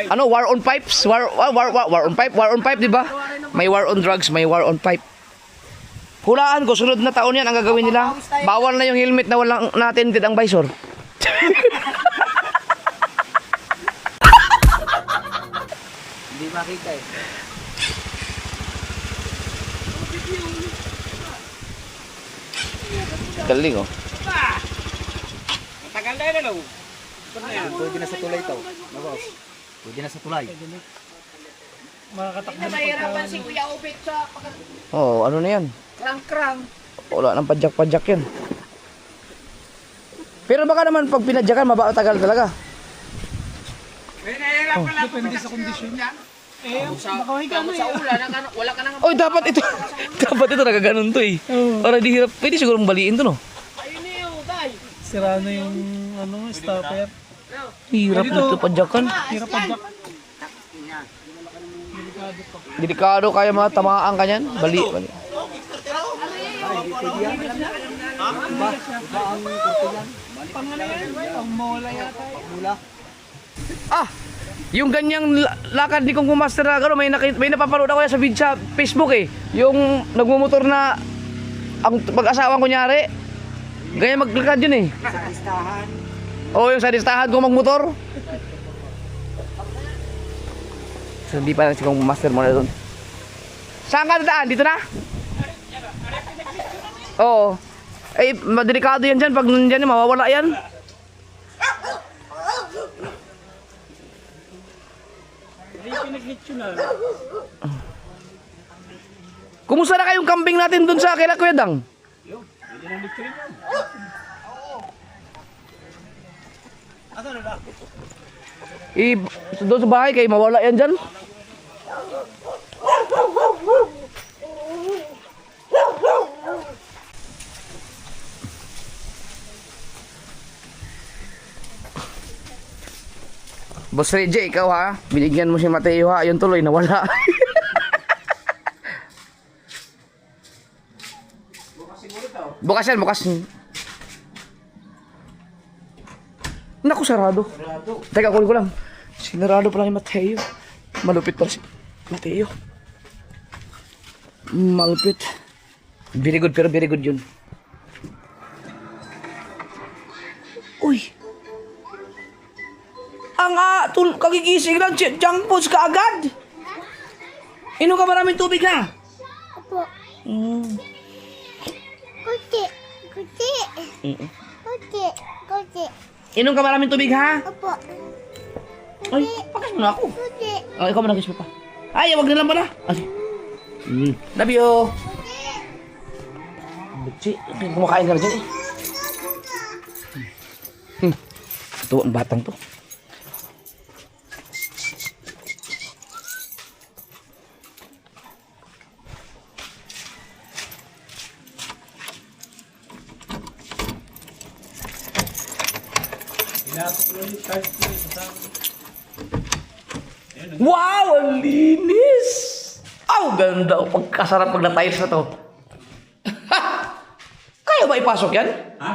ano, war on pipes, war on pipe, di ba? May war on drugs, may war on pipe. Hulaan ko, sunod na taon yan ang gagawin nila. Bawal na yung helmet na walang na-attended ang visor. Hindi makita eh. Galing oh. Tagal na yun, ano? Pwede na sa tulay ito. Boss. Pwede na sa tulay. Makakatakbo na Nahihirapan si Kuya Ubit sa Oh, ano na yan? krang-krang. Wala nang padyak-padyak yan. Pero baka naman pag pinadyakan, mabatagal talaga. Nahihirapan lang depende sa kondisyon. niya. Eh, makahiga mo Sa eh. ulan, wala ka nang... Oy, dapat ito. Dapat ito nagaganon to eh. Para di hirap. Pwede siguro baliin to no. Ayun na yun, tay. Sira na yung ano, stopper. Hirap na ito padyakan. Hirap pa jack. Delikado kaya matamaan ka niyan. Bali. Ang mola yata. Ah! Yung ganyang lakad ni Kung Master na gano'n, may napapanood ako yan sa sa Facebook eh. Yung nagmumotor na ang pag-asawang kunyari. Ganyan maglakad yun eh. Sa listahan. Oo, yung sa listahan kung magmotor. So, hindi pa si Kung Master mo na doon. Saan ka dadaan? Dito na? Oo. Eh, madelikado yan dyan. Pag nandyan, mawawala yan. Kumusta na kayong kambing natin dun sa kila Kuya Dang? Doon sa bahay kayo, mawala yan dyan. Boss Reggie, ikaw ha, binigyan mo si Mateo ha, ayun tuloy, nawala. Bukas yan, bukas. Naku, sarado. Teka, kunin ko lang. Sinarado pala ni Mateo. Malupit pala si Mateo. Malupit. Very good, pero very good yun. Uy! Ang kagigising lang, junk foods ka agad. Inom ka maraming tubig ha? Opo. Kuti. Kuti. Kuti. Kuti. Inom ka maraming tubig ha? Opo. Ay, pakas mo na ako. Kuti. Oh, ikaw mo nag-isip pa. Ay, wag na lang pala. Ay. Love you. Butsi, kumakain ka na dyan eh. Ito ang batang to. Wow, ang linis! Oh, ganda. Pagkasarap pag na-tiles na to. Kaya ba ipasok yan? Ha?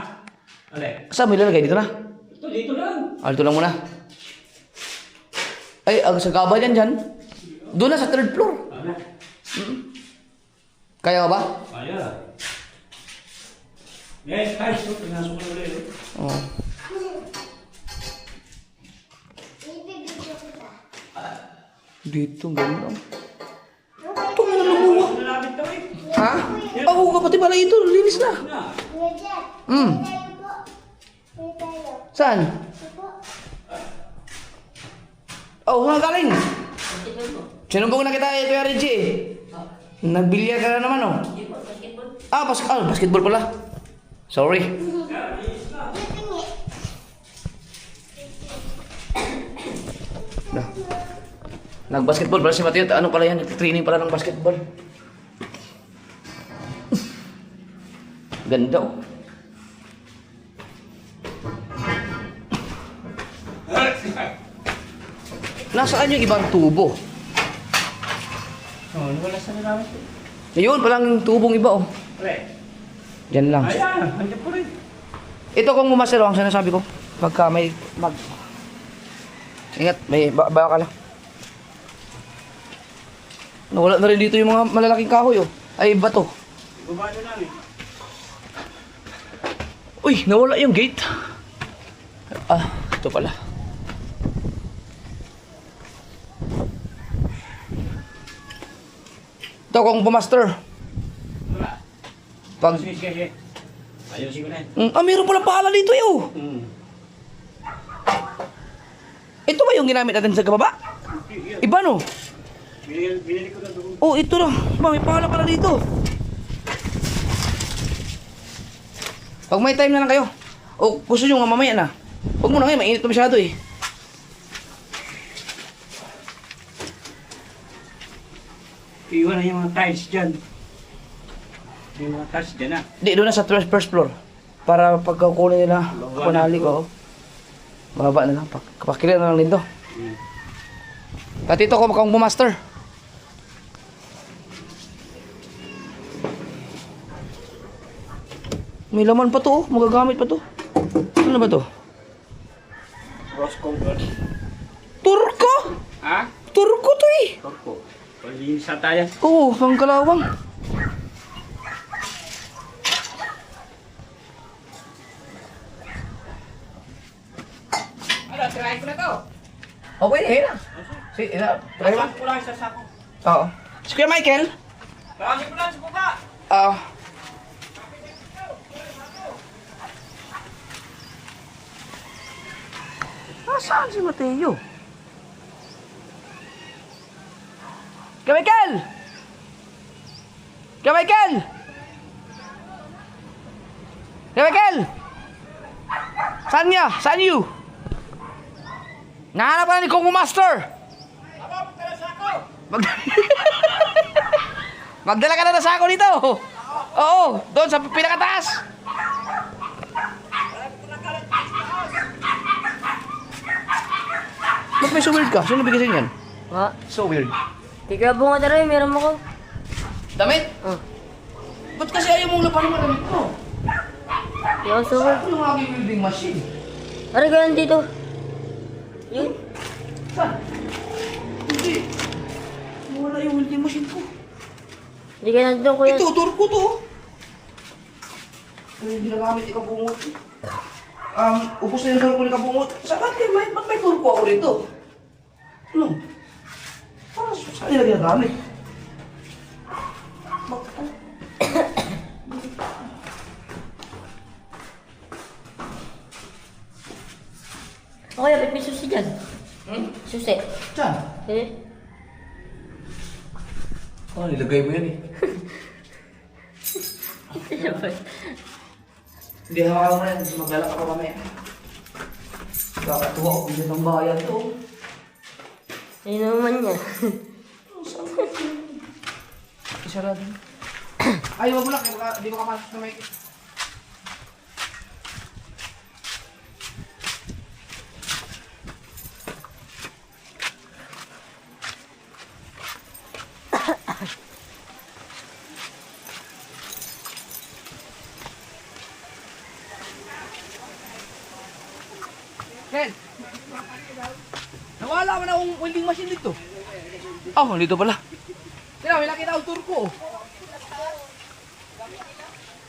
Ale? Saan mo ilalagay? Dito na? Dito lang. Dito lang muna. Ay, sa gaba yan dyan. Doon na sa 3rd floor. Kaya ka ba? Kaya. Yes, guys. Pinasok ko ulit. Oo. Dito, ganda. Ito nga na lumuha. Ha? Oo ka, pati pala ito. Linis na. Saan? Oh, nga galing. Sinumbong na kita Kuya Reggie. Nagbilyar ka na naman oh. Basketball pala. Sorry. Nag-basketball pala si Mateo. Ano pala yan? Nag-training pala ng basketball. Ganda oh. Nasaan yung ibang tubo? Oh, wala sa namin. Ayun, palang tubong iba oh. Diyan lang. Ayan, nandiyan po rin. Ito kung mumaster ang sinasabi ko. Pagka may Ingat, may baka lang. Nawala na rin dito yung mga malalaking kahoy oh. Ay, bato. Baba na namin. Uy, nawala yung gate. Ito pala. Ito kung pumaster. Pag... Sige. Ayusin ko na yan. Mayroon pala pala dito eh oh. Ito ba yung ginamit natin sa kababa? Iba no? Binili ko na doon. Oh, ito na. May pala pala dito. Pag may time na lang kayo. O gusto nyo nga mamaya na. Huwag mo na ngayon, mainit na masyado eh. Iwan na yung mga tiles dyan. Yung mga tiles dyan na. Di, doon na sa first floor. Para pagkakunin nila, kunali ko. Bababa na lang. Kapakilala na lang din to. Pati ito kung bumaster. May laman pa to oh. Magagamit pa to. Ano ba to? Rose cover. Turko! Ha? Turko to eh. Turko. Palinis na tayo. Oo, pangkalawang. Ano, tirahin ko na to. Oh, pwede, hina. Try mo. Sako lang sa sako. Oo. Si Kuya Michael? Tirahin ko lang sa buka. Oo. Nasaan si Mateo? Kuya Michael! Kuya Michael! Kuya Michael! Saan niya? Saan you? Nahanap ka na ni Kung Master! Magdala ka na ng sako dito! Oo, doon sa pinakataas! Ba't may so weird ka? Sino bigay sa'yo yan? Ha? So weird. Tika bunga na rin, meron mo ko. Damit? Oh. Ba't kasi ayaw mong lapanin mo damit mo? Yung super. Ano yung aking welding machine? Ano ganyan dito? Yun. Saan? Hindi. Wala yung welding machine ko. Hindi ka nandun ko yan. Ito, turko to. Ano yung ginagamit ikaw bungot? Ubus na yung turko ni kabungot. Ba't may turko ako rito? Ano? Saan nila ginagamit? O kaya, may susi dyan. Susi. Saan? Eh? Oh, nilagay mo yan eh. Hindi, hawakan mo yan. Maglalak ka pa mamaya. Kakatuwa ko, bilan ng bayan to. Ayun naman niya. Isarado. Ay, wag mo lang. Di mo kapasok na may... Ken! Nawala mo na akong welding machine dito. Oh, dito pala. Sino, may nakita akong turko.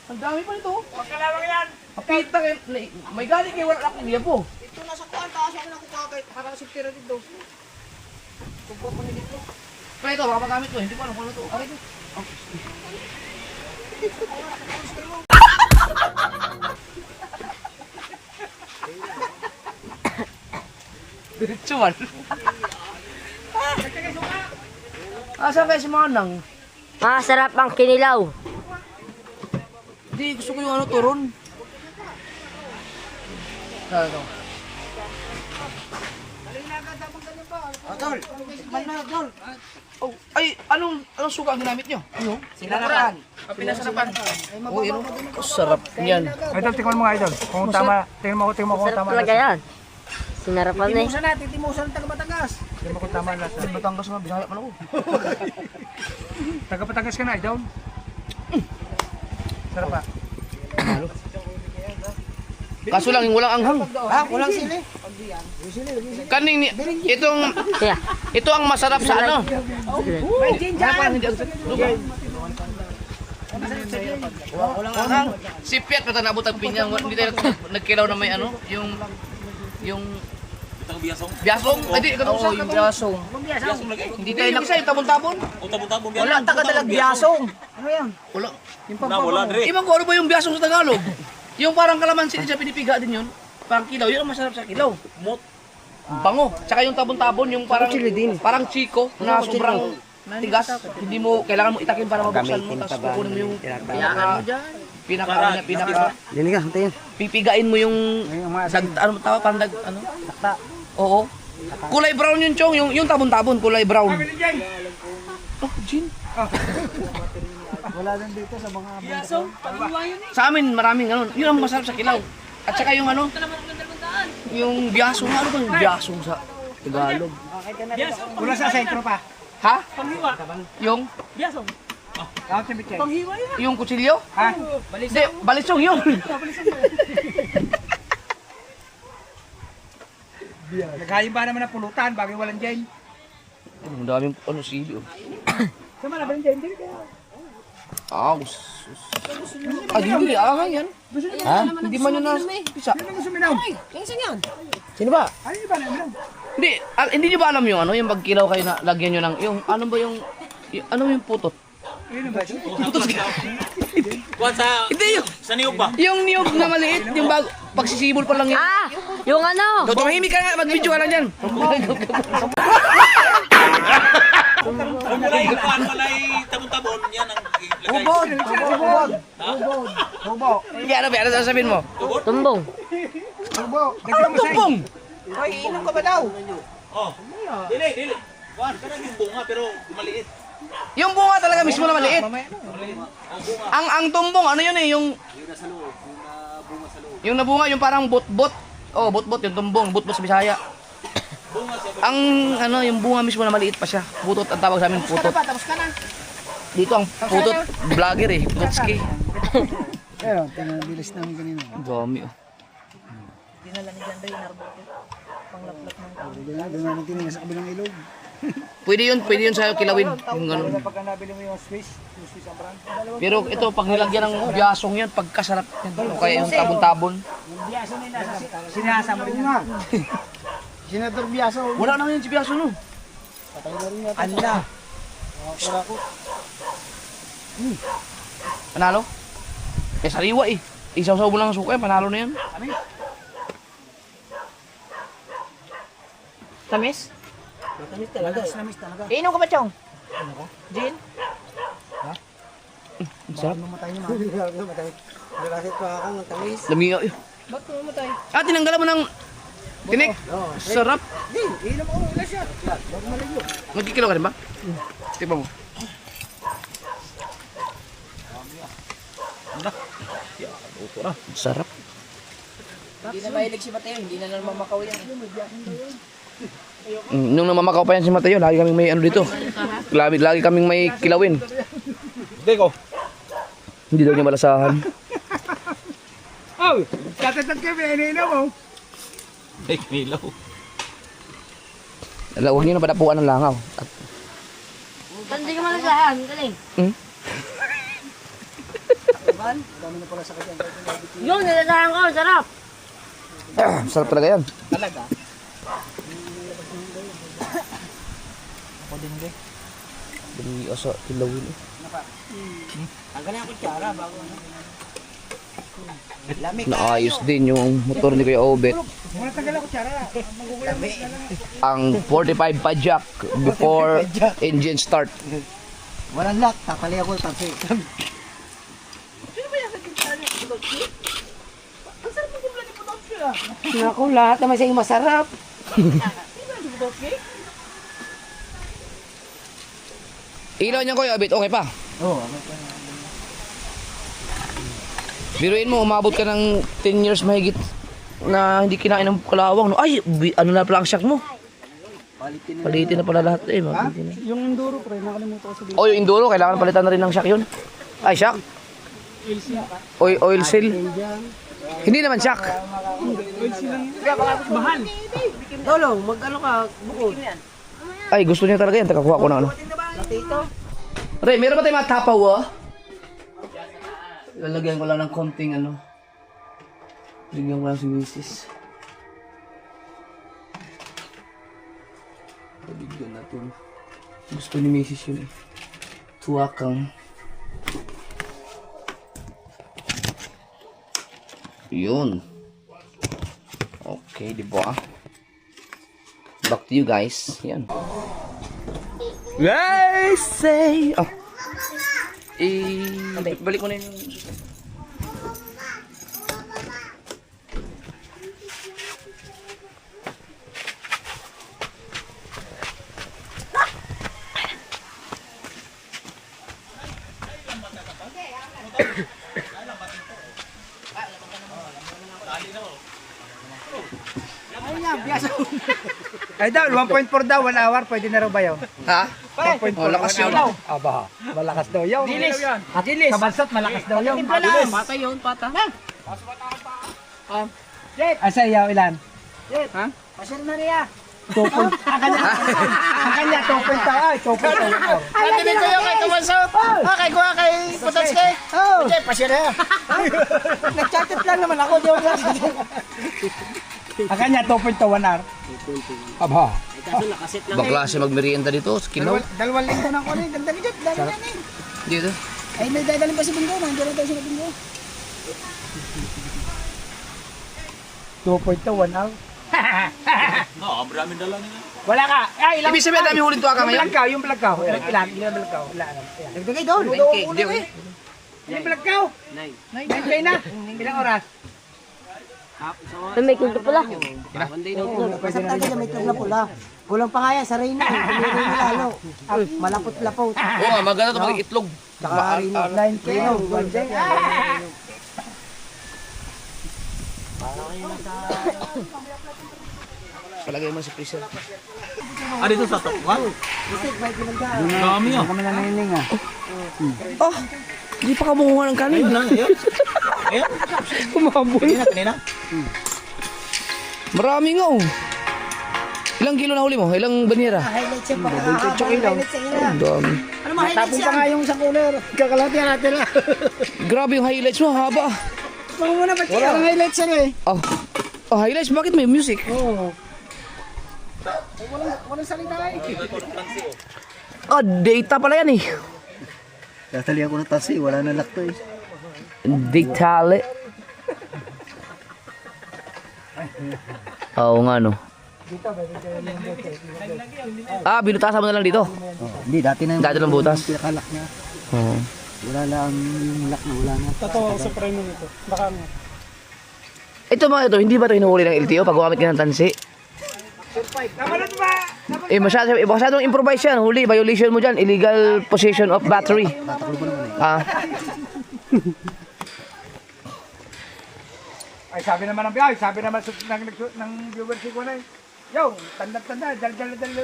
Ang dami pa nito. Huwag ka lamang yan. Kapita kayo. May galing kayo, wala akong niya po. Ito nasa kuwan, taas ako na kukakait. Harasiptira dito. Tugpo ko dito. Pero ito, baka magamit ko. Hindi ko alam kung ano ito. Okay ito. Diretso man. Asa kaya si Manang? Masarap ang kinilaw. Hindi, gusto ko yung ano, turon. Ito. Tol, man na, tol. Oh, ay, anong suka ang ginamit nyo? Ano? Sinarapan. Pinasarapan. Oh, yun. Oh, sarap niyan. Idol, tingnan mo nga idol. Kung tama, tingnan mo kung Masarap tama. talaga yan. Sinarapan na eh. Timusan natin, timusan ng taga-Batangas. Tingnan mo kung tama ang lasa. Batangas nga, Bisaya pa na ako. Taga-Batangas ka na idol. Sarap pa. Kaso lang, yung walang anghang. Ha? Walang sili. Kaning, Kaya. ito ang masarap sa ano. May gin dyan. Walang anghang. Si Piat, pata nabot ang pinyang. Hindi tayo nagkilaw na may ano, yung Itang biyasong. biasong. Ay, di, Oo, yung biasong. Biyasong lagi. Hindi tayo nakisa yung tabon-tabon. O tabong-tabong Wala, taga-dalag biyasong. Ano yan? Wala. Na wala dire. Ibang ko ano ba yung biasong sa Tagalog? Yung parang kalamansi din siya pinipiga din yun. Parang kilaw, yun ang masarap sa kilaw. Mot. Bango. Tsaka yung tabon-tabon, yung parang chiko na sobrang tigas. Hindi mo, kailangan mo itakin para mabuksan mo. Tapos kukunin mo yung pinaka, Yan nga, hintayin. pipigain mo yung, ano tawag, parang ano? Takta. Oo. Kulay brown yun, Chong. Yung tabon-tabon, kulay brown. Oh, gin. Wala lang dito sa mga... Sa amin, maraming ano. Yun ang masarap sa kilaw. At saka yung ano, yung biyasong. Ano ba yung biyasong sa Tagalog? Wala sa sentro pa. Ha? Yung? Count sa bitchay. Yung kutsilyo? Ha? Hindi, balisong yun. Naghayin ba naman ng pulutan bagay walang dyan? Ang daming ano sili. Sama na ba yung dyan? Hindi kaya. Hindi, yan. Ha? Hindi man yun na pisa. Sino mo suminaw? Sino ba? Ano yung ba naman? Hindi, hindi niyo ba alam yung ano, yung pagkilaw kayo na lagyan niyo ng, yung ano ba yung putot? Ano ba? Kuwan sa Hindi yung, sa niyog ba? yung niyog na maliit, yung bago, pagsisibol pa lang yun. Ah! Yung ano! Tumahimik ka nga, mag-video ka lang dyan. Walay kuwan, walay tabon-tabon. Yan ang lagay. Ubod! Ubod! Ubod! Kaya ano ba, ano sasabihin mo? Tumbong. Ubod! Dagdag mo sa Tumpong! Hoy, inom ka ba daw? Oh. Dili. Kuan, kanang yung bunga pero maliit. Yung bunga talaga mismo na maliit. Ang tumbong, ano yun eh, yung yung nabunga, yung parang bot-bot. Oh, bot-bot yung tumbong, bot-bot sa Bisaya. Ang ano, yung bunga mismo na maliit pa siya. Putot ang tawag sa amin, putot. Tapos ka na. Dito ang putot, vlogger eh, putski. Ayun, bilis namin kanina. Dami oh. Dinala ni Ganda yung narbote. Panglaplap ng tao. Doon namin tinignan sa kabilang ilog. Pwede yun sa kilawin. Yung ganun. Pagka nabili mo yung Swiss ang brand. Pero ito, pag nilagyan ng biasong yan, pagkasarap yan. O kaya yung tabon-tabon. Sinasa mo rin yan. Senator Biaso. Wala naman yung si biaso no. Anda. Para ko. Panalo? Eh, sariwa eh. Isaw-saw mo lang ang suka, panalo na yan. Tamis? Tamis talaga. Namis talaga. Inom ka ba, Chong? Gin? Ang sarap. Mamatay niyo Matay. Malaki pa ako ng tamis. Lami nga eh. Ba't mamatay? Ah, tinanggalan mo ng tinik. Sarap. Inom mo ulit siya. Wag maligo. Magkikilo ka rin ba? Tikman mo. Sarap. Hindi na mahilig si Mateo, hindi na naman makaw yan. Nung namamakaw pa yan si Mateo, lagi kaming may ano dito. Lagi kaming may kilawin. Deko. Hindi daw niya malasahan. Oh, tatatag ka, ininom mo. Ay, kinilaw. Huwag niyo na padapuan ng langaw. At, Hindi ka malasahan, galing. Yung nilalasahan ko, sarap. sarap talaga yan. Talaga? Dali asa kilawin eh. Tanggalin ang kutsara bago ano. Lamig. Naayos din yung motor ni Kuya Obet. Muna tanggalin ang kutsara. Lamig. Ang 45 padjak before engine start. Walang lock. Tapali ako. Tapos Naku, lahat naman sa'yo masarap. Ilaw niya Kuya Obet, okay pa? Oo. Biruin mo, umabot ka ng 10 years mahigit na hindi kinain ng kalawang. No? Ay, ano na pala ang shock mo? Palitin na pala lahat eh. Palitin na. Yung enduro pre, nakalimutan ko sabihin. Oh, yung enduro, kailangan palitan na rin ng shock yun. Ay, shock? Oil seal? Hindi naman shock. Mahal. Lolo, mag-ano ka, bukod. Ay, gusto niya talaga yan. Takakuha ko na ano. Re, meron ba tayong mga tapaw oh? Lalagyan ko lang ng konting ano. Bigyan ko lang si Mrs. Bigyan natin. Gusto ni Mrs. yun eh. Tuwakang. Yun. Okay, di ba? Back to you guys. Yan. Guys, say. Oh. Balik ko na yung... Ay daw, 1.4 daw, 1 hour, pwede na raw ba yun? Ha? 1.4, Oh, lakas yun. Aba, malakas daw yun. Dilis. Sa bansat, malakas daw yun. Dilis. Pata yun, pata. Asa yaw ilan? Ha? Pasir na niya. Ang kanya, 2.0. Ay, 2.0. Natinig ko yung kay Kawansot. Kay Kuha, kay Putatske. Oh, Okay, pasir na. nag-chatted lang naman ako. Di ako ang kanya, 2.0, 1 hour. Aba. Bakla siya magmerienda dito sa Kinaw. Dalawang linggo na ako na. Ganda ni Jeff, dami na eh. Dito. Ay, may dadalhin pa si Bingo. Nandiyan na tayo si Bingo. 2.0, 1 hour. No, ang maraming dala nila. Wala ka. Ay, ilang. Ibig sabihin dami huling tuwaka ngayon? Yung plagkaw. Ilan plagkaw? Wala. Nagdagay doon. Hindi okay. Yung plagkaw. 9K na. Ilang oras? May kulto pala. Kasi tayo na may itlog na pula. Kulang pa nga yan sa Reyna. Kumirin mo lalo. Malapot-lapot. Oo nga, maganda ito pag itlog. Tsaka Reyna. 9 kilo. One day. Palagay mo sa freezer. Ah, dito sa top 1. Dami ah. Kami na naniling ah. Oh, hindi pa kamunguha ng kanin. Ayan. Kumaboy. Kanina. Marami nga oh. Ilang kilo na huli mo? Ilang banyera? Highlights yung pagkakahaba. Highlights yung ina. Ang dami. Ano mga highlights yan? Tapos pa nga yung sa cooler. Kakalati natin lang. Grabe yung highlights mo, haba. Mga muna ba Wala nang highlights yan eh. Oh. Oh, highlights, bakit may music? Oo. Walang salita eh. Oh, data pala yan eh. Tatali ako ng tasi, wala na lakto eh. Dictale. Oo nga no. Ah, binutasan mo na lang dito. Oh, hindi, dati na Dati ng butas. yung pinakalak niya. Oo. Wala lang yung lock na wala na. Totoo sa preno nito. Baka nga. Ito mga ito, hindi ba ito hinuhuli ng LTO pag gumamit ka ng tansi? Masyadong improvise yan. Huli, violation mo dyan. Illegal possession of battery. Ah. Ay, sabi naman ng biyay, sabi naman ng viewers ko na eh. Yo, tanda, dal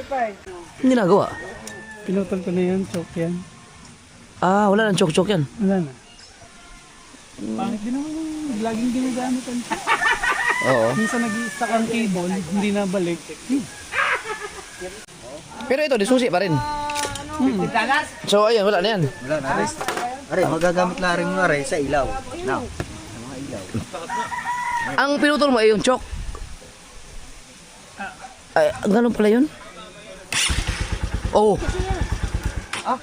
pa eh. Hindi nagawa. Pinutol ko na yan. Choke yan. Ah, wala nang chok-chok yan. Wala na. Pangit din naman yung laging ginagamit. Oo. Minsan nag-i-stack ang cable, hindi na balik. Pero ito, disusi pa rin. So, ayun, wala na yan. Wala na, aray. Aray, magagamit na rin mo aray sa ilaw. Now, sa mga ilaw. Ang pinutol mo ay yung chok. Ay, ganun pala yun? Oh. Ah?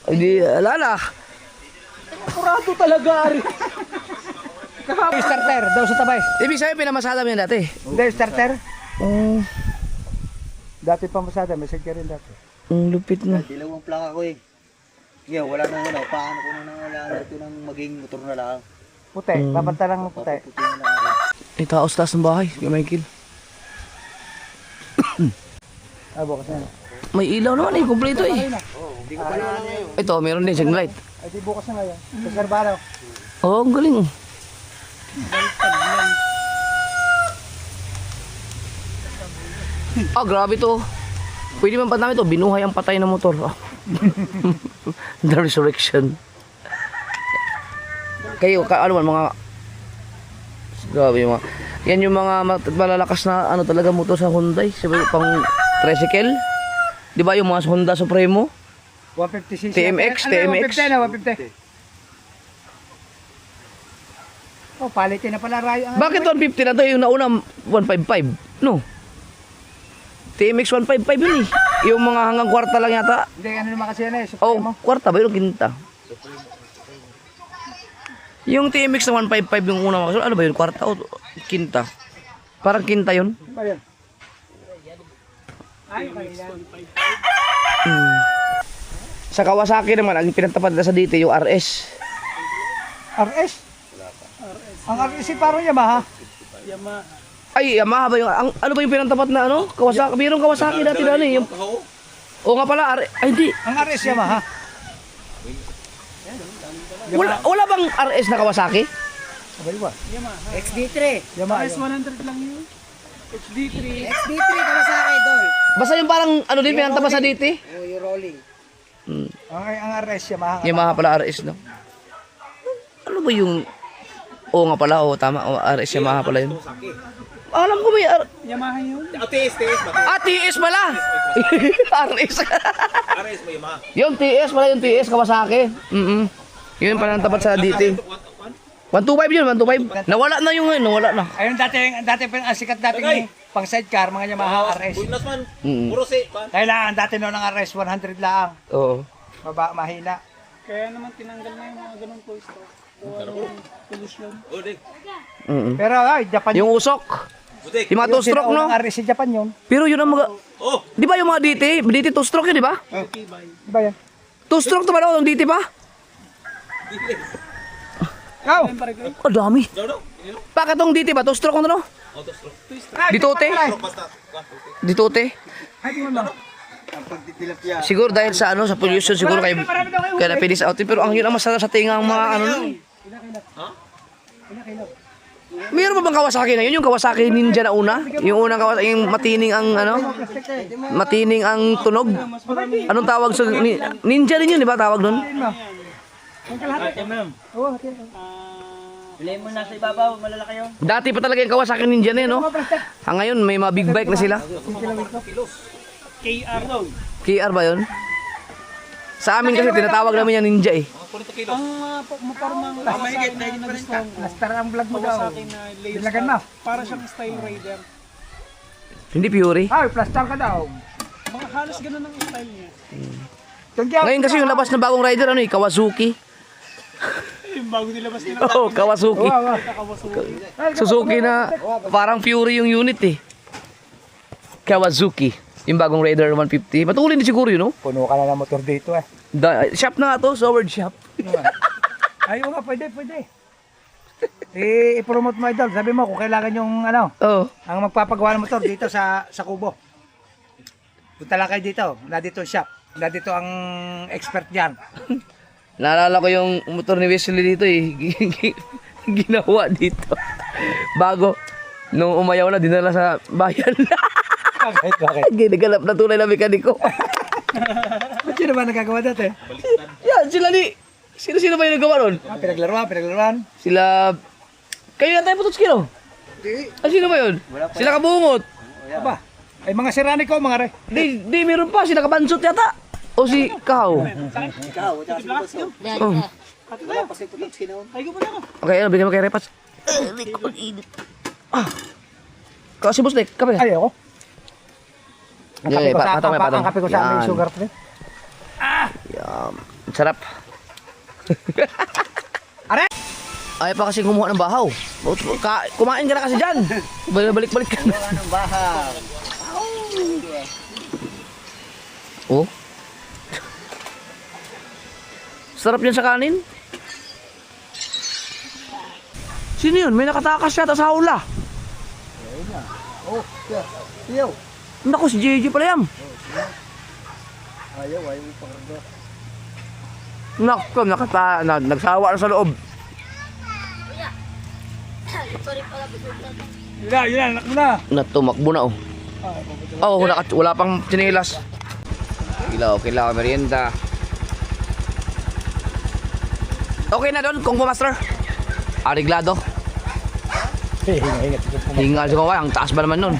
Hindi, alala. Kurado talaga, Ari. Starter, daw sa tabay. Ibig sabihin, pinamasada mo yan dati. Hindi, starter. Oh, Dati pa masada, may sadya rin dati. ang lupit na. Dilawang plaka ko eh. Yeah, wala na ano, paano ko na wala ito ng maging motor na lang. Puti, babanta lang ng puti. Puti na lang aray. May taos taas ng bahay, kay Michael. Ah, bukas na. May ilaw naman eh, kumpleto eh. Ito, meron din siyang light. Ay, di bukas na ngayon. Sa Sarbaro. Oh, ang galing. Ah, grabe to. Pwede man pa namin to, binuhay ang patay na motor. Ah. The resurrection. Kayo, ano man, mga... Grabe yung mga... Yan yung mga malalakas na ano talaga motor sa Hyundai. Sabi pang tricycle. Di ba yung mga Honda Supremo? 150cc. TMX, Ano, TMX. 150 na, 150. Oh, palitin na pala rayo. Bakit 150 na to? Yung nauna 155? No. TMX 155 yun eh. Yung mga hanggang kwarta lang yata. Hindi, ano naman kasi yan eh. Oh, Supremo. kwarta ba yun? Kinta. Yung TMX na 155 yung una mga ano ba yun? Kwarta o kinta? Parang kinta yun. Ano ba yan? Sa Kawasaki naman, ang pinagtapat nila sa dito yung RS. RS? Ang RS parang Yamaha. Ay, Yamaha ba yung... ano ba yung pinagtapat na ano? Kawasaki. Mayroong Kawasaki dati na ano eh. Yung, o nga pala, ay hindi. Ang RS Yamaha. Wala bang RS na Kawasaki? Abay ba? XD3. Yamaha. S100 lang yun. HD3. XD3 kami sa akin, Idol. Basta yung parang ano din pinagtapat sa dito eh. Oh, yung rolling. Ang RS Yamaha. Yamaha pala RS no. Ano ba yung... Oo nga pala, oo tama. O, RS Yamaha pala yun. Alam ko may Yamaha yun. TS pala! RS. Ares may Yamaha. Yung TS pala yung TS Kawasaki. Yun pala ang tapat sa DT. 125 yun, 125. Nawala na yung nawala na. Ayun dati ang sikat dating pang sidecar, mga Yamaha RS. Buinas man. Mm. Puro si pan. Kailangan dati noon ng RS 100 lang. Oo. Mahina. Kaya naman tinanggal na yung mga ganun pwesto. Pollution. O di. Pero ay, Japan Yung usok. Butik. Yung mga two stroke no. Ang RS sa Japan yun. Pero yun ang mga... Oh, Di ba yung mga DT two stroke yun, di ba? Di ba yan? Two stroke to ba daw yung DT pa? Go! Oh, dami. Bakit tong diti ba? Two-stroke ano? Ditote? Ditote? Siguro dahil sa ano, sa pollution siguro kaya napinis out. Pero ang yun ang masarap sa tinga ang mga ano nun. Meron ba bang Kawasaki na yun? Yung Kawasaki Ninja na una? Yung unang Kawasaki, yung matining ang ano? Matining ang tunog? Anong tawag sa... Ninja din yun, di ba tawag nun? Lemon nasa ibabaw, malalaki yun. Dati pa talaga yung Kawasaki Ninja na yun, no? Ngayon, may mga big bike na sila. KR. KR ba yun? Sa amin kasi tinatawag namin yung Ninja eh. Ang maparmang Kawasaki na gusto Nastar ang vlog mo daw. sa akin na layers Ilagan mo. para siyang style rider. Hindi Fury. Ay, plastar ka daw. Mga halos ganun ang style niya. Ngayon kasi yung labas na bagong rider, ano eh, Kawasaki. Yung bago nilabas nila. Oo, Kawasaki. Suzuki na parang Fury yung unit eh. Kawasaki. Yung bagong Raider 150. Matulin din siguro yun, no? Puno ka na ng motor dito eh. Shop na nga to, Sword Shop. Ay, nga, pwede. I-promote mo idol. Sabi mo kung kailangan yung ano, Oo. ang magpapagawa ng motor dito sa Kubo. Punta lang kayo dito. Wala dito ang shop. Wala dito ang expert dyan. Naalala ko yung motor ni Wesley dito eh. Ginawa dito. Bago. Nung umayaw na, dinala sa bayan. Bakit? Ginagalap na tunay na mekaniko. Ba't sino ba nagagawa dati? Yan, sila ni... Sino ba yung nagawa nun? Pinaglaruan. Sila... Kayo na tayo Pototski, no? Sino ba yun? Sila Kabungot. Aba, ay mga sirani ko, mga re. Di, meron pa. Sila Kabansot yata. O si Kao. Oh. Okay, ano, bigyan mo kay Repas. Kasi boss, kape. Ay, ako. Ang kape ko sa, patong. ang kape ko sa may Yan. sugar free. Yan. Sarap. Are! Ay pa kasi kumuha ng bahaw. Kumain ka na kasi dyan. Balik-balik ka na. Ng bahaw. Oh. Sarap yan sa kanin. Sino yun? May nakatakas yata sa hula. Yo. Naku, si JJ pala yan. Ayaw ipakarga. Naku, nagsawa na sa loob. Yun na, anak mo na. Natumakbo na oh. Oh, wala pang sinilas. Kailangan merienda. Okay na doon, Kung Fu Master. Ariglado. Hingal sa kaway, ang taas ba naman nun?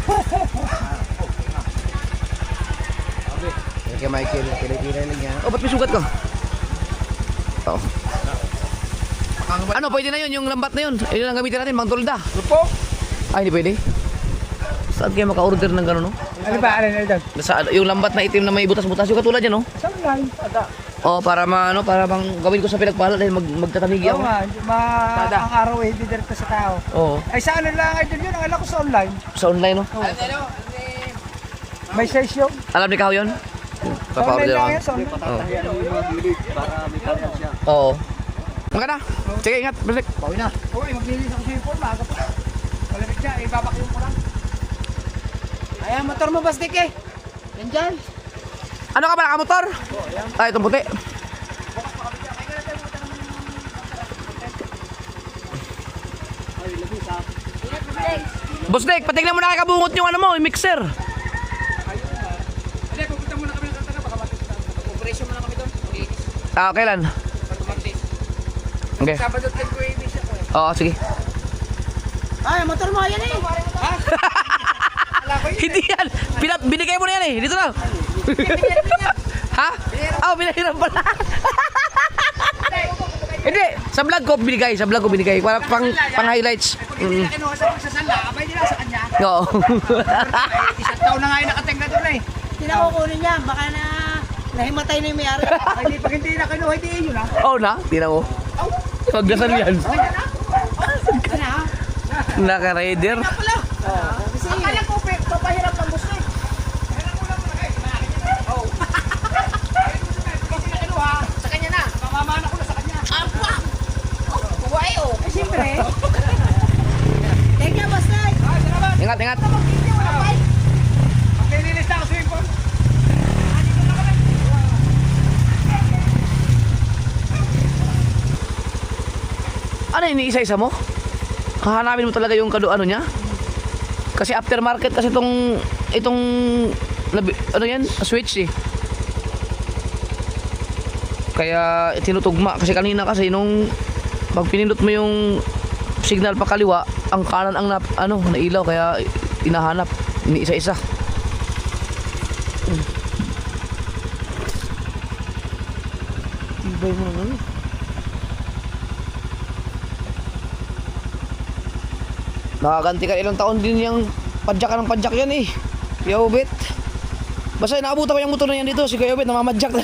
Kaya Michael, kinay lang yan. Oh, ba't may sugat ka? Oh. Ano, pwede na yun, yung lambat na yun. Yun ang gamitin natin, Magdolda. Lupo. Ay, hindi pwede. Saan kayo maka-order ng gano'n, no? Ano ba, ano na Yung lambat na itim na may butas-butas, yung katulad yan, no? Saan lang? Oh, para bang gawin ko sa pinagpala dahil magtatamigi Oo ako. nga, ang araw eh, hindi direkta sa tao. Oo. Ay sa ano lang idol yun, ang alam ko sa online. Sa online, no? May size yun. Alam ni Kao yun? Sa online lang ako. yan, sa online. Oo. Maganda. Sige, ingat. Balik. Bawi na. Uy, maglinis ako sa uniform, maaga pa. Malamig siya, ibabakyong ko lang. Ay, motor mo bastik eh. Yan dyan. Ano ka ba, nakamotor? Ay, itong puti. Boss Nick, patignan mo na kay Kabungot yung ano mo, yung mixer. Hindi, pupunta muna kami ng Santana, baka operation muna kami doon. Ah, kailan? Okay. Sabado 10 ko i-miss ako eh. Oo, sige. Ay, motor mo, yan eh. Hindi yan. Binigay mo na yan eh. Dito lang. Ha? Oh, binahiram pala. Hindi. Sa vlog ko binigay. Para pang highlights. Kinuha sa pagsasala, abay nila sa kanya. Oo. Isang taon na nga yung nakatingga doon eh. Hindi na kukunin niya, baka na nahimatay na yung may-ari. Ay, pag hindi na kinuha, hindi yun ah. Oh na. Tingnan mo. Magdasal yan. Naka-rider. Akala ko, papahirap ng gusto eh. Kasi na kinuha, sa kanya na. Mamamana ko na sa kanya. Apa! Buhay oh. ingat, ingat. Okay, nilista ako swimming pool. Ano yun, isa-isa mo? Hahanapin mo talaga yung ano niya? Kasi aftermarket kasi itong ano yan, switch eh. Kaya tinutugma kasi kanina kasi nung pag pinindot mo yung signal pa kaliwa, ang kanan ang nailaw kaya inahanap, iniisa-isa. Tibay mo naman. Nakaganti ka ilang taon din yung padyakan ng padyak yan eh. Kuya Obet. Basta naabutan ko yung motor na yan dito. Si Kuya Obet namamadyak na.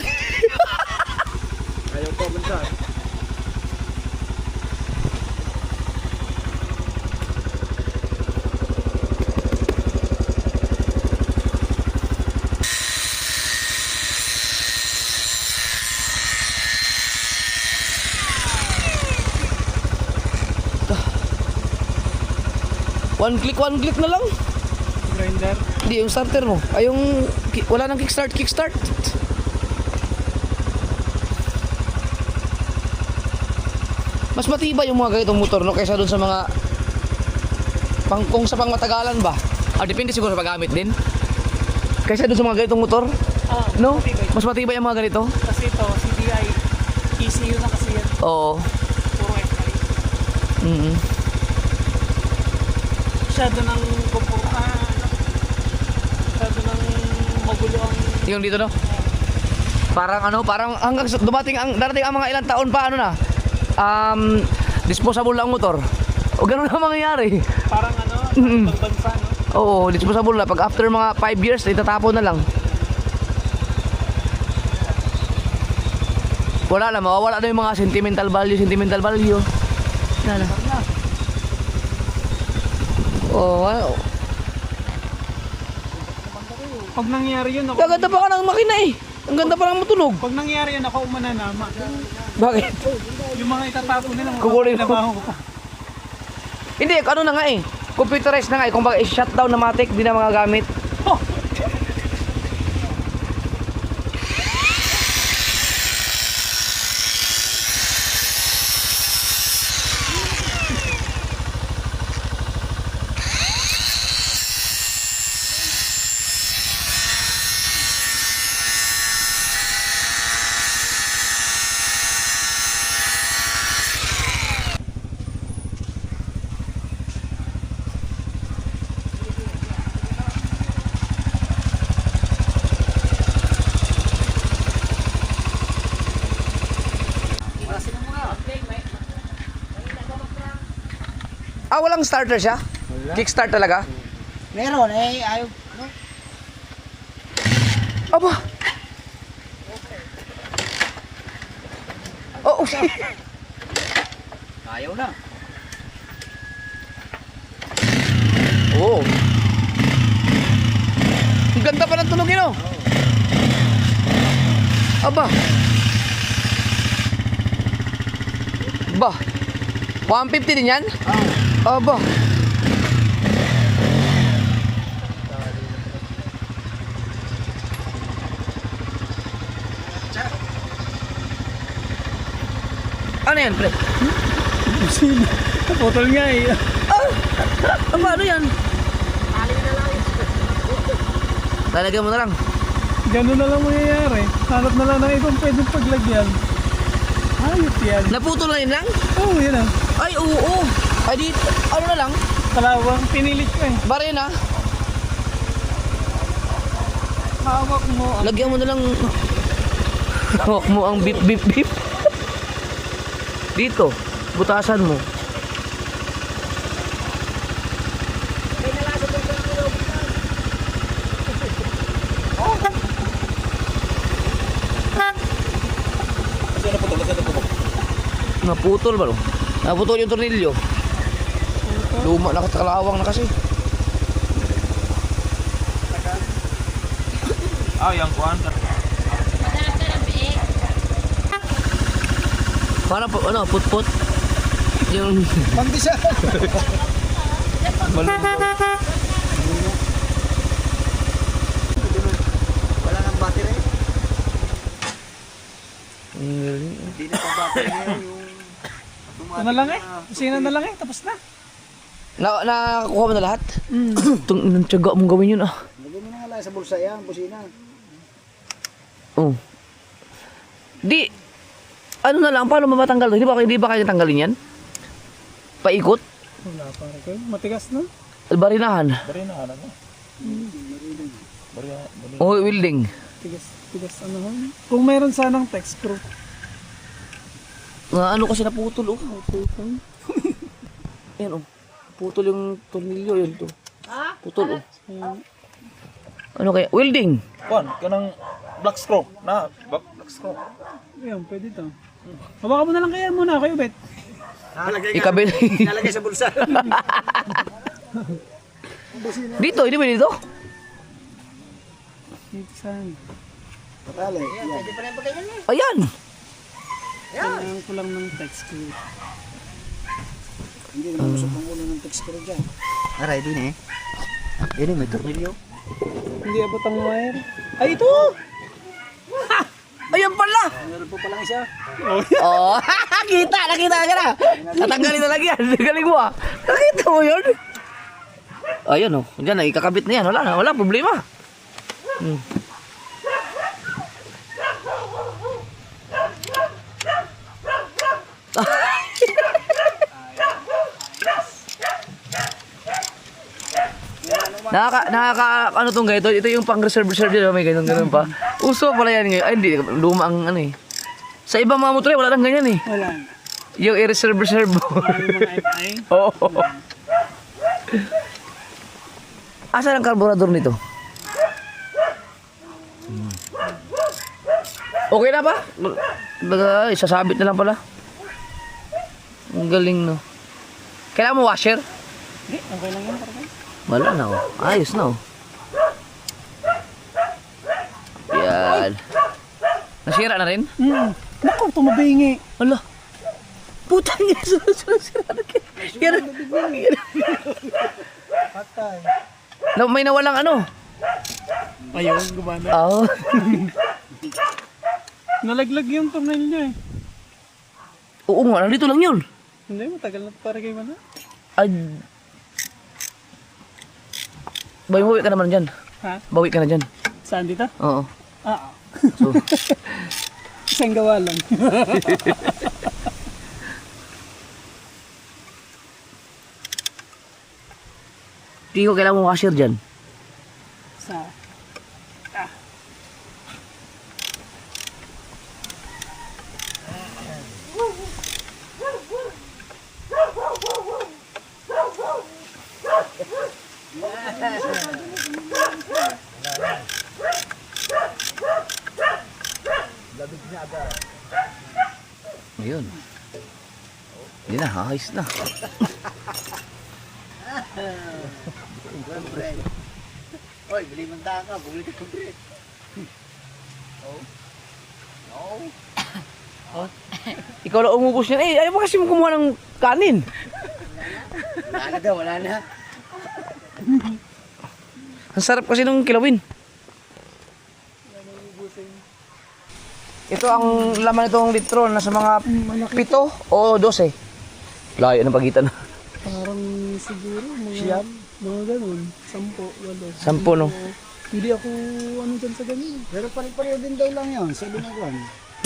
Ayaw pa minsan. One click na lang. Grinder. Hindi, yung starter mo. Ay, yung wala nang kickstart. Mas matibay yung mga ganitong motor no kaysa dun sa mga kung sa pangmatagalan ba. Depende siguro sa paggamit din. Kaysa dun sa mga ganitong motor, no? Mas matibay ang mga ganito. Kasi ito, CDI, ECU na kasi yan. Oo. Puro FI. Masyado ng magulo ang... Yung dito no? Parang hanggang darating ang mga ilang taon pa disposable lang motor. O ganun na mangyayari. Parang pagbansa, no? Oo, disposable na. Pag after mga 5 years, itatapon na lang. Wala na, mawawala na yung mga sentimental value. Wala na. Oo, Pag nangyari yun, ako... gaganda pa ka ng makina eh. Ang ganda pa ng matunog. Pag nangyari yun, ako umananama. Bakit? Yung mga itatapon nila, Kukunin mo. trabaho ko pa. Hindi, ano na nga eh. Computerized na nga eh. Kung baka i-shutdown na matik, di na mga gamit. Walang starter siya? Kickstart talaga? Meron ayaw. Aba! Oo. Ayaw na. Oo. Ang ganda pa ng tunog yun oh. Aba. Ba. 150 din yan? Aba. Ano yan, pre? Putol nga eh. Ano yan? Lalagyan mo na lang. Ganun na lang mangyayari. Hanap na lang ng ibang pwedeng paglagyan. Ayot yan. Naputol na yun lang? Oo, yun ah. Ay, oo. Ay, di, ano na lang? Kalawang pinilit ko eh. Bari na. Hawak mo ang... Lagyan mo na lang. Hawak mo ang beep, beep, beep. Dito. Butasan mo. Naputol ba? Naputol yung tornilyo. Luma na kalawang na kasi. Yang kuhan. Para put-put. Yung Pangdisa. Hindi na pababay niya yung... Ano na lang eh. Kusina na lang eh. Tapos na. Nakakuha mo na lahat? Itong inang tiyaga mong gawin yun ah. Lagyan mo na nga lang sa bulsa yan, busina. Oh. Di, ano na lang, paano mamatanggal? Hindi ba kayo tanggalin yan? Paikot? Wala para kayo. Matigas na. Albarinahan. Barinahan ano? O welding. Tigas ano ho. Kung mayroon sanang text screw. Nga ano kasi naputol oh. Putol. Ayan oh. Putol yung tornilyo yun to. Putol oh. Ano kaya? Welding. Kuan, kanang black screw. Black screw. Ayan, pwede to. Hawakan mo na lang kaya muna kayo, Bet. Ikabil. Nalagay sa bulsa. Dito, hindi ba dito? Dito saan? Patali. Ayan. Kailangan ko lang ng text screw. Hindi naman usap ang ulo ng text ko dyan. Aray, din eh. Din eh, may tornilyo. Hindi abot ang wire. Ay, ito! Ayan pala. Meron po palang isa. Oh, nakita ka na. Tatanggalin na lang yan. Galing mo ah. Nakita mo yun? Ayan oh. Diyan na, ikakabit na yan. Wala problema. Ano tong ganito? Ito yung pang reserve dyan, may ganun pa. Uso pala yan ngayon. Ay, hindi, luma ang ano eh. Sa ibang mga motor wala nang ganyan eh. Wala. Yung i-reserve. Yung mga FI. Oo. Asan ang karburador nito? Okay na ba? Sasabit na lang pala. Ang galing no. Kailangan mo washer? Hindi, okay lang yan. Para kayo. Wala na oh. Ayos na oh. Yan. Nasira na rin? Naku, tumabingi. Ala. Putang ina, sira na kayo. Yan. Patay. May nawalang ano. Ayun, gumana. Oo. Nalaglag yung tornilyo eh. Oo nga, nandito lang yun. Hindi, matagal na para kayo na. Ay. Bawi ka naman dyan. Ha? Bawi ka na dyan. Saan dito? Oo. So, Isang gawa lang. Hindi ko kailangan mo washer dyan. Sa... Ayun. Hindi na, ayos na. Oy, bili man ka, buli ka kumbre. Ikaw na umubos niyan. Eh, ayaw mo kasi mo kumuha ng kanin. Wala na daw, wala na. Ang sarap kasi ng kilawin. Ito ang laman nitong litro. Nasa mga 7 o 12. Layo ng pagitan. Parang siguro mga... Mga ganun. 10, 8. 10 no? Hindi ako ano dyan sa ganyan. Pero pare-pareho din daw lang yun. Sabi ng kwan.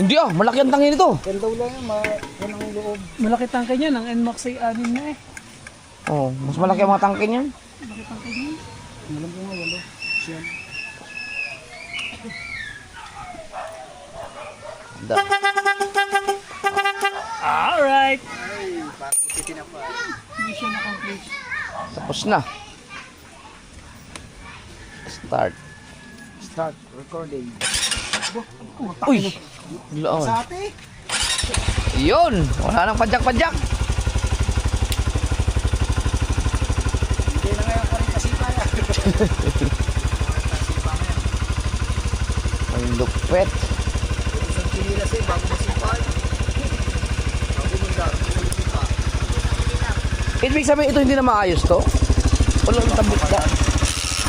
Hindi ah, malaki ang tangin nito. Yan daw lang yun, yan ang loob. Malaki tangke niya ng NMAX ay 6 na eh. Oh, mas malaki ang mga tangke niyan. Malaki tangke niya. Alam ko nga, walo. Siyan. Alright! Ay, parang magtitinapa. Mission accomplished. Tapos na. Start. Start recording. Uy! Laan. Sa ate? Yun! Wala nang padyak-padyak. Hindi na ngayon ka rin kasi kaya. Ang lupet. Isang kinilas eh, bago masipal. Bago mandar, masipal. Ibig sabihin ito hindi na maayos to? Wala nang tabit ka.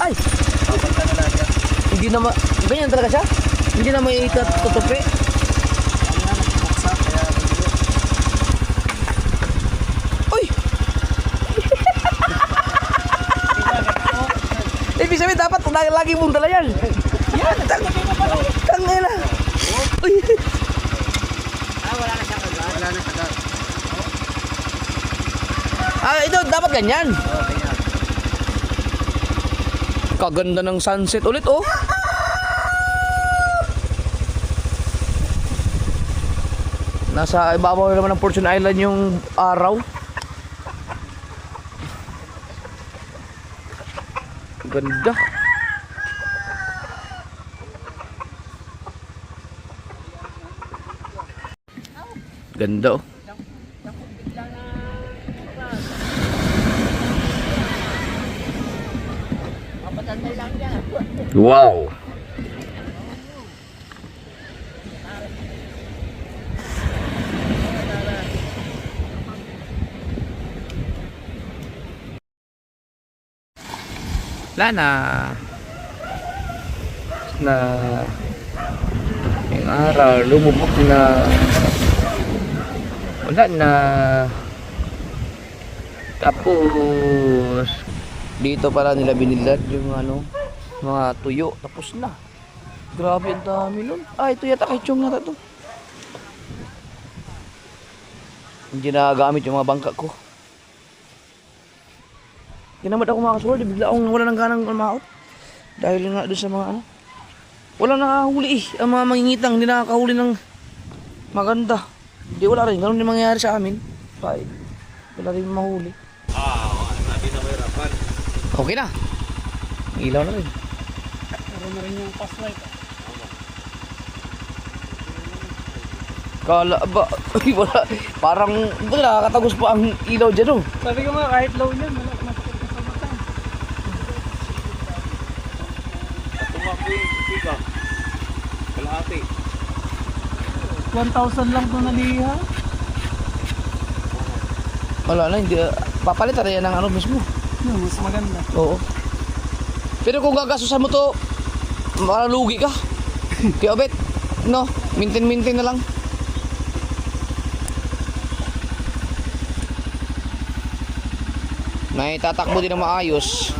Ay! Papalta na lang yan. Hindi na ganyan talaga siya? Hindi na may tutupi? lagi mong dala yan. Yan, tangina. Uy. Wala na kagat. Ito dapat ganyan. Kaganda ng sunset ulit, oh. Nasa ibabaw naman ng Fortune Island yung araw. Ganda. Ganda, oh. Wow. Wala na yung araw lumubog na wala na tapos dito para nila binilad yung ano mga tuyo tapos na grabe ang dami nun ito yata kay Chong nata to hindi na gamit yung mga bangka ko. Kinamad ako makasword, bigla akong wala nang ganang umaot. Dahil nga doon sa mga ano. Wala nakahuli ang mga mangingitang, hindi nakakahuli ng maganda. Hindi wala rin, ganun din mangyayari sa amin. Wala rin mahuli. Hindi na mahirapan. Okay na. Ilaw na rin. Meron na rin yung fast light. Kala ba, wala, parang nakakatagos pa ang ilaw dyan, oh. Sabi ko nga, kahit low niyan, wala masakit ka sa mata. Tiga. Kalahati. 1,000 lang ito naliha. Wala na, hindi, papalitan na yan ng ano mismo. Mas maganda. Oo. Pero kung gagastusan mo to, malugi ka. Kaya bet, no, maintain na lang. May tatakbo din na maayos.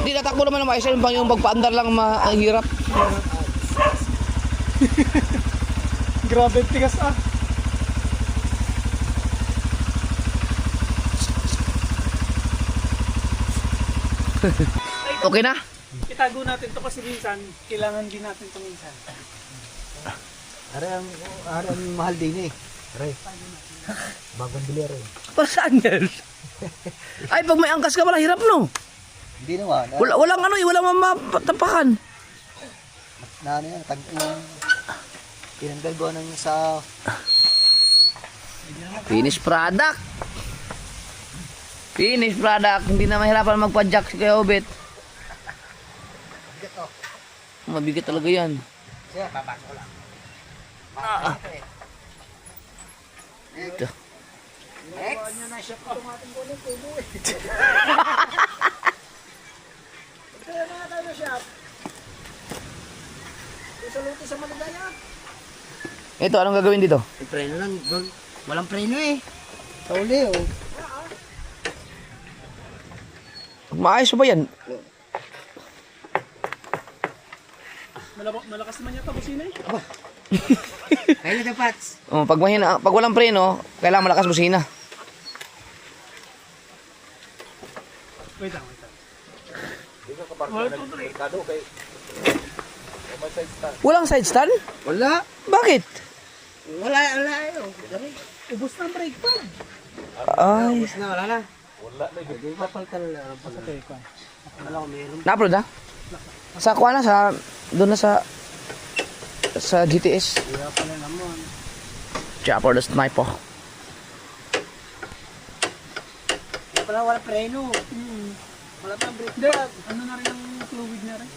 Hindi tatakbo naman na maayos, yung pagpaandar lang mahirap. Grabe, tigas ah. Okay na? Itago natin to kasi minsan, kailangan din natin to minsan. Ang mahal din eh. Aray. Bagong bili rin. Pa saan yan? Ay, pag may angkas ka pala, hirap no? Hindi naman. Walang ano eh, walang mapatapakan. Na ano yan, tinanggal ko ng sa... Finished product. Finished product. Hindi na mahirapan magpa-jack si Kuya Obet. Mabigat talaga yan. Ito. Ito, anong gagawin dito? Preno lang. Walang preno eh. Sa uli oh. Maayos ba yan? Malakas naman yata busina eh. Kaya na dapat. Oh, pag walang preno, kailangan malakas busina. Wait lang. Walang side stand? Wala. Bakit? Wala oh. Ubus na ang brake pad. Ay, Wala na. Hindi papalitan na lang. Wala ko meron. na-upload na? Sa kuha na, doon na sa GTS. Chopper the Sniper. Wala preno. Wala pa brake. Hindi, ano na rin ang fluid na rin.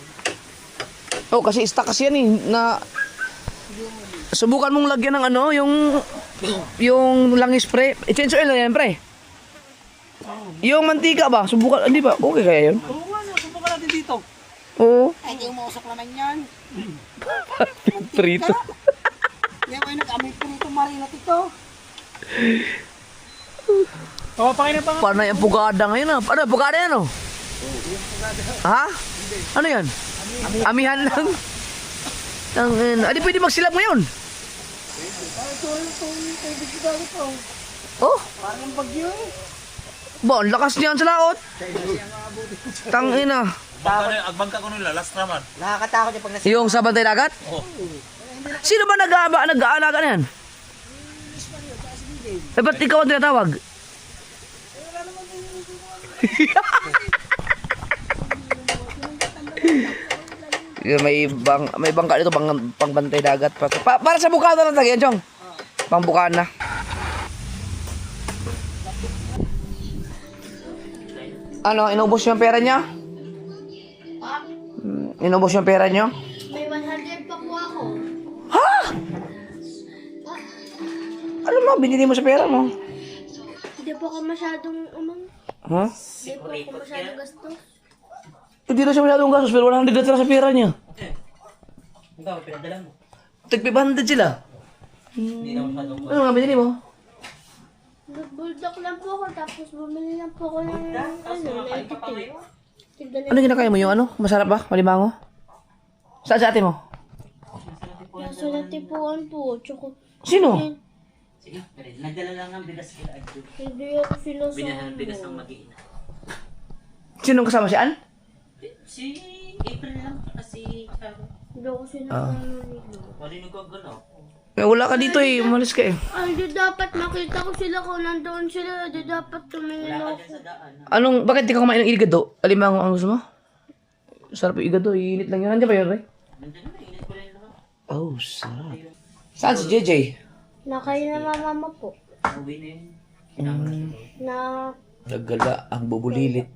Oh, kasi stock kasi yan eh, na subukan mong lagyan ng ano, yung langis pre. I-change oil na yan pre. Yung mantika ba? Subukan, hindi ba? Okay kaya yun? Oo nga, subukan natin dito. Oo. Ay, di umusok naman yan. Prito. Yan ko yung nag-amoy po nito marinat ito. Papakain na pa nga. Panay ang pugada ngayon ah. Ano, pugada yan oh? Ha? Hindi Ano yan? Amihan lang. Adi pwede magsilap ngayon. Oh. Parang bagyo eh. Ba, ang lakas niyan sa laot. Tangina. Agbangka ko nila, last naman. Nakakatakot yung pag nasa... Yung sa bantay dagat? Sino ba nag-aalaga na yan? Eh, ba't ikaw ang tinatawag? may bangka dito pang bantay dagat para sa bukana lang tagayan, Chong. Pang bukana. Ano, inubos yung pera niya? Inubos yung pera niyo? May 100 pa po ako. Ha? Ano mo, binili mo sa pera mo? Hindi po ako masyadong Ha? Hindi po ako masyadong gastos. Hindi na siya masyadong gastos pero 100 na tira sa pera niya. Ikaw, pinadala mo. Tag-500 sila. Ano nga binili mo? Nag-bulldog lang po ako tapos bumili lang po ako ng naititip. Ano ginakain mo yung ano? Masarap ba? Malimango? Saan sa ate mo? Nasa natipuan po. Tsaka Sino? Sige, nagdala lang ng bigas kila Adjo. hindi ako sinasama. Binahan ng bigas ng mag-iina. Sinong kasama si Ann? Si April lang kasi Charo. Hindi ako sinasama nito. Wala nagkagano. Wala ka dito eh. Umalis ka eh. Ay, di dapat nakita ko sila kung nandoon sila. Di dapat tumingin Wala ka ako. dyan sa daan. Bakit di ka kumain ng igado? Alimango ang gusto mo? Sarap yung igado. Iinit lang yun. Nandiyan ba yun, Ray? Nandiyan na, init ko lang lahat. Oh, sarap. Saan si JJ? Nakain na mama po. Uwi na yun. Na, Nagala ang bubulilit.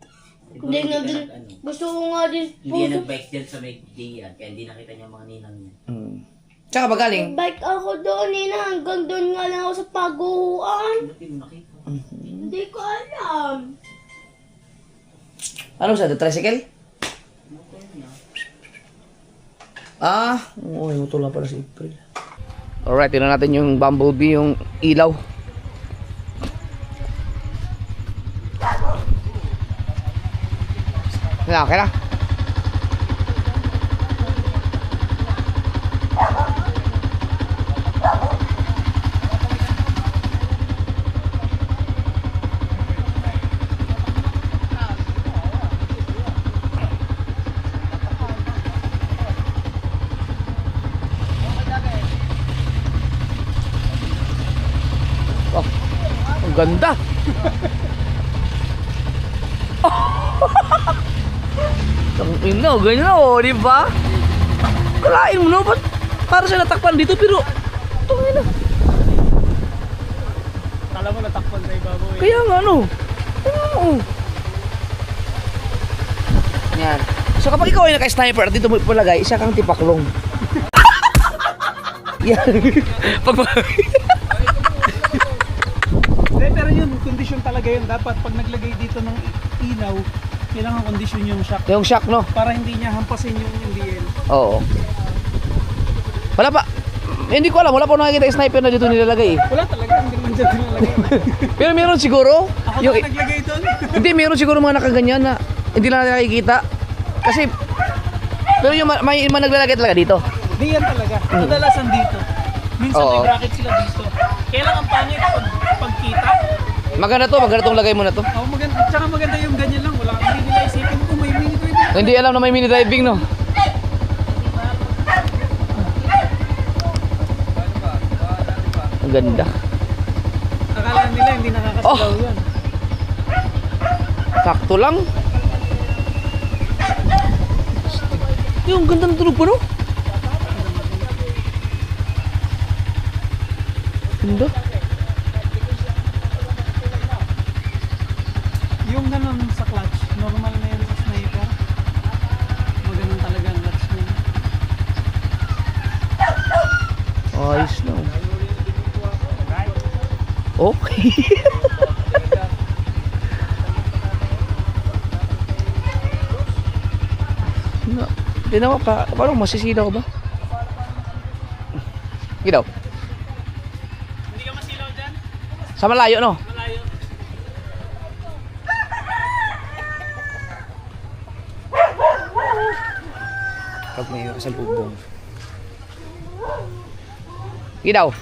hindi nga din. Gusto ko nga din po. Hindi yan nag-bike dyan sa may diyan. Kaya hindi nakita niya mga ninang niya. Tsaka ba galing? Bike ako doon, Nina. Hanggang doon nga lang ako sa paguhuan. Hindi mo nakita. Hindi ko alam. Ano sa tricycle? Oo, yung motor lang pala si April. Alright, tingnan natin yung bumblebee, yung ilaw. Okay na. Oh, ang ganda. Ang ina, ganyan o, di ba? Kalain mo no, ba't para siya natakpan dito pero itong ina. Kala mo natakpan sa ibabaw eh. Kaya nga ano. Oo. Yan. So kapag ikaw ay naka-sniper at dito mo palagay, isa kang tipaklong. Yan. Hindi, pero yun, kondisyon talaga yun. Dapat pag naglagay dito ng ilaw, kailangan kondisyon yung shock. Yung shock, no? Para hindi niya hampasin yung MBL. Oo. Wala pa. Hindi ko alam, wala pa nakikita yung sniper na dito nilalagay eh. Wala talaga, hindi naman dyan nilalagay. Pero meron siguro. Ako Yung, na naglagay doon. hindi, meron siguro mga nakaganyan na hindi lang natin nakikita. Kasi, pero yung may naglalagay talaga dito. Hindi yan talaga. Kadalasan dito. Minsan Oo. may bracket sila dito. Kailan ang pangit pagkita? Maganda tong lagay mo na to. Oh, maganda. Tsaka maganda yung ganyan lang. Wala kang hindi nila isipin kung may mini driving. Hindi alam na may mini driving, no? Ang ganda. Akala nila hindi nakakasilaw yun. Sakto lang. Yung ganda ng tunog pa, no? Ganda. Yung ganun sa clutch, normal na yan sa sniper. Maganon talaga ang clutch niya. Ayos na. Okay. Hindi naman pa. Parang masisilaw ba? Gidaw. Hindi ka masilaw dyan? Sa malayo, no? Malayo. pag may kasalubong. Sige daw.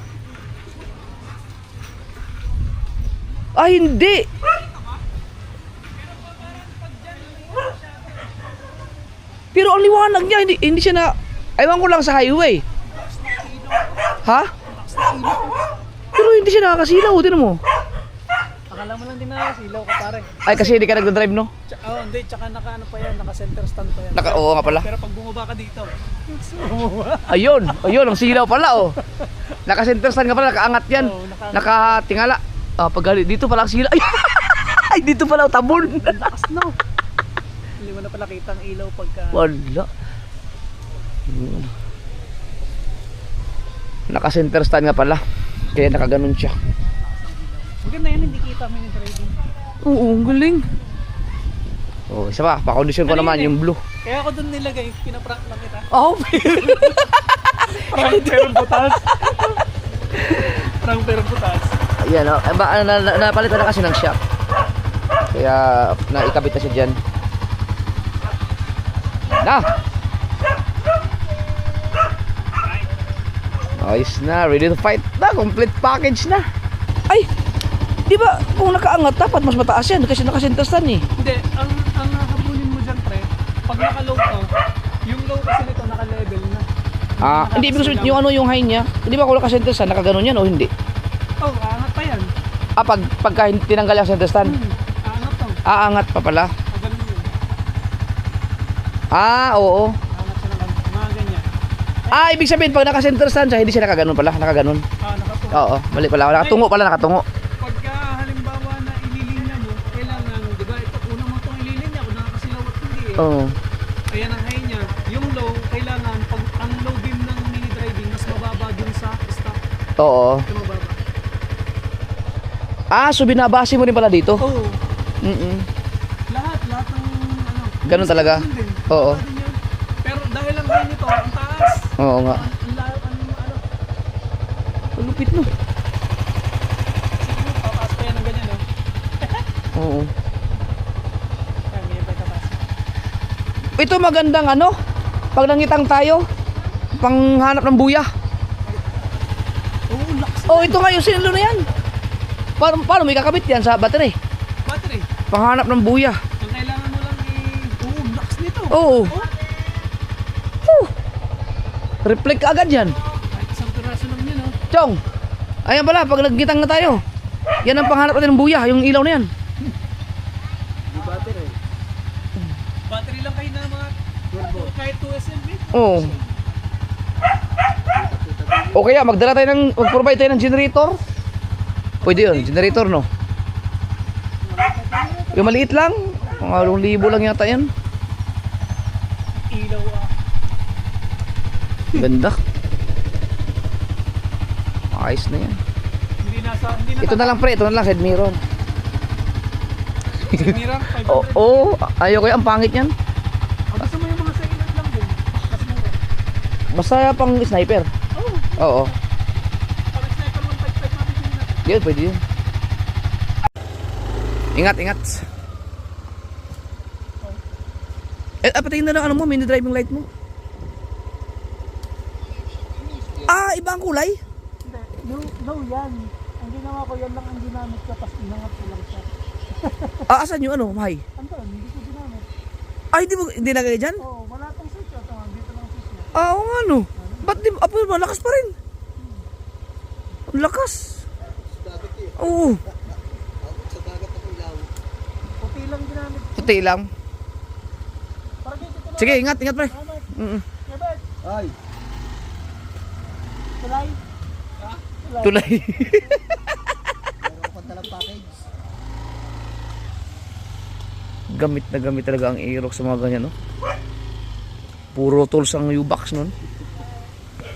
Ay, hindi! Pero ang liwanag niya, hindi siya na... Ewan ko lang sa highway. Ha? Pero hindi siya nakakasilaw, tinan mo. Akala mo lang din na silaw ka pare. Ay, kasi hindi ka nagdadrive, no? Hindi, tsaka naka ano pa yan, naka center stand pa yan. Oo nga pala. Pero pag bumaba ka dito, Ayun, ang silaw pala, oh. Naka-center stand ka pala, nakaangat yan. Oo, Nakatingala. Ah, pag dito pala ang silaw. Ay, dito pala, tabon. lakas no. Hindi mo na pala kita ang ilaw pagka... Wala. Naka-center stand nga pala. Kaya nakaganon siya. Maganda yan, hindi kita mini driving. Oo, ang galing. Oh, isa pa, pa-condition ko naman yung blue. Kaya ako doon nilagay, pinaprank lang kita. Oh, Prank pero butas. Prank pero butas. ayan, oh. Napalitan na kasi ng shock. Kaya naikabit na siya dyan. Na! Ayos na, ready to fight na, complete package na. Ay! Di ba kung nakaangat dapat mas mataas yan kasi naka-center stand eh. Hindi, ang habulin mo dyan pre, pag naka-low to, yung low kasi nito naka-level na. Hindi ibig sabihin yung yung high niya. Di ba kung naka-center stand nakaganon yan o hindi? Oh, aangat pa yan. Pagka tinanggal yung center stand. Aangat to. Aangat pa pala. Ganun yun. Oo. Aangat siya ng mga ganyan. Ibig sabihin pag naka-center stand siya, hindi siya nakaganon pala, nakaganon. Nakatungo. Oo, mali pala. Nakatungo pala, nakatungo. Pagka halimbawa na ililinya mo, kailangan, di ba, ito una mo itong ililinya kung nakakasilaw at hindi eh. Oo. Ayan ang high niya. Yung low, kailangan, pag ang low beam ng mini driving, mas mababa dun sa stock. Oo. Mas mababa. So binabase mo rin pala dito? Oo. Lahat ng ano. Ganun talaga? Ganun din. Oo. Ganun din yun. Pero dahil lang din ito, ang taas. Oo nga. Ano. Ang lupit no? Siguro, tataas pa yan ng ganyan, no? Oo. Ay, may iba tataas. Ito magandang pag nangitang tayo, panghanap ng buya. Oo, lakas. Ito nga yung sinilo na yan. Paano may kakabit yan sa battery? Battery. Panghanap ng buya. Ang kailangan mo lang oo, lakas nito. Oo. Reflect ka agad yan. Kahit isang piraso lang yun, no? Chong, ayan pala, pag naggitang na tayo, yan ang panghanap natin ng buya, yung ilaw na yan. Battery lang kayo na mga kahit 2 SMB. Oo. O kaya mag-provide tayo ng generator. Pwede yun, generator no. Yung maliit lang, mga 2,000 lang yata yan. Ilaw Ganda. Ayos na yan. Hindi Ito na lang pre, ito na lang side mirror. Mirror, 500. Oo, ayoko yan, ang pangit yan. Gusto mo yung mga second lang din. Kasi mura. Basta pang sniper. Oo. Pag sniper 155 mabibili natin. Yun, pwede yun. Ingat, ingat. Patayin na lang mo, mini driving light mo. Iba ang kulay? Hindi, no yan. Ang ginawa ko yan lang ang ginamit ko, tapos inangat ko lang siya. Asan yung Mahay? Andun, hindi ko ginamit. Hindi nagay dyan? Oo, wala tong switch. Ito, dito lang switch niya. Oo nga no. Ba't malakas pa rin? Ang lakas. Oo. Sa dagat ako ilaw. Puti lang ginamit. Puti lang. Parang dito lang. Sige, ingat pre. Yabet, Ay! tulay. Tulay. Meron akong dalang package. Gamit na gamit talaga ang Aerox sa mga ganyan, no? Puro tools ang U-box nun.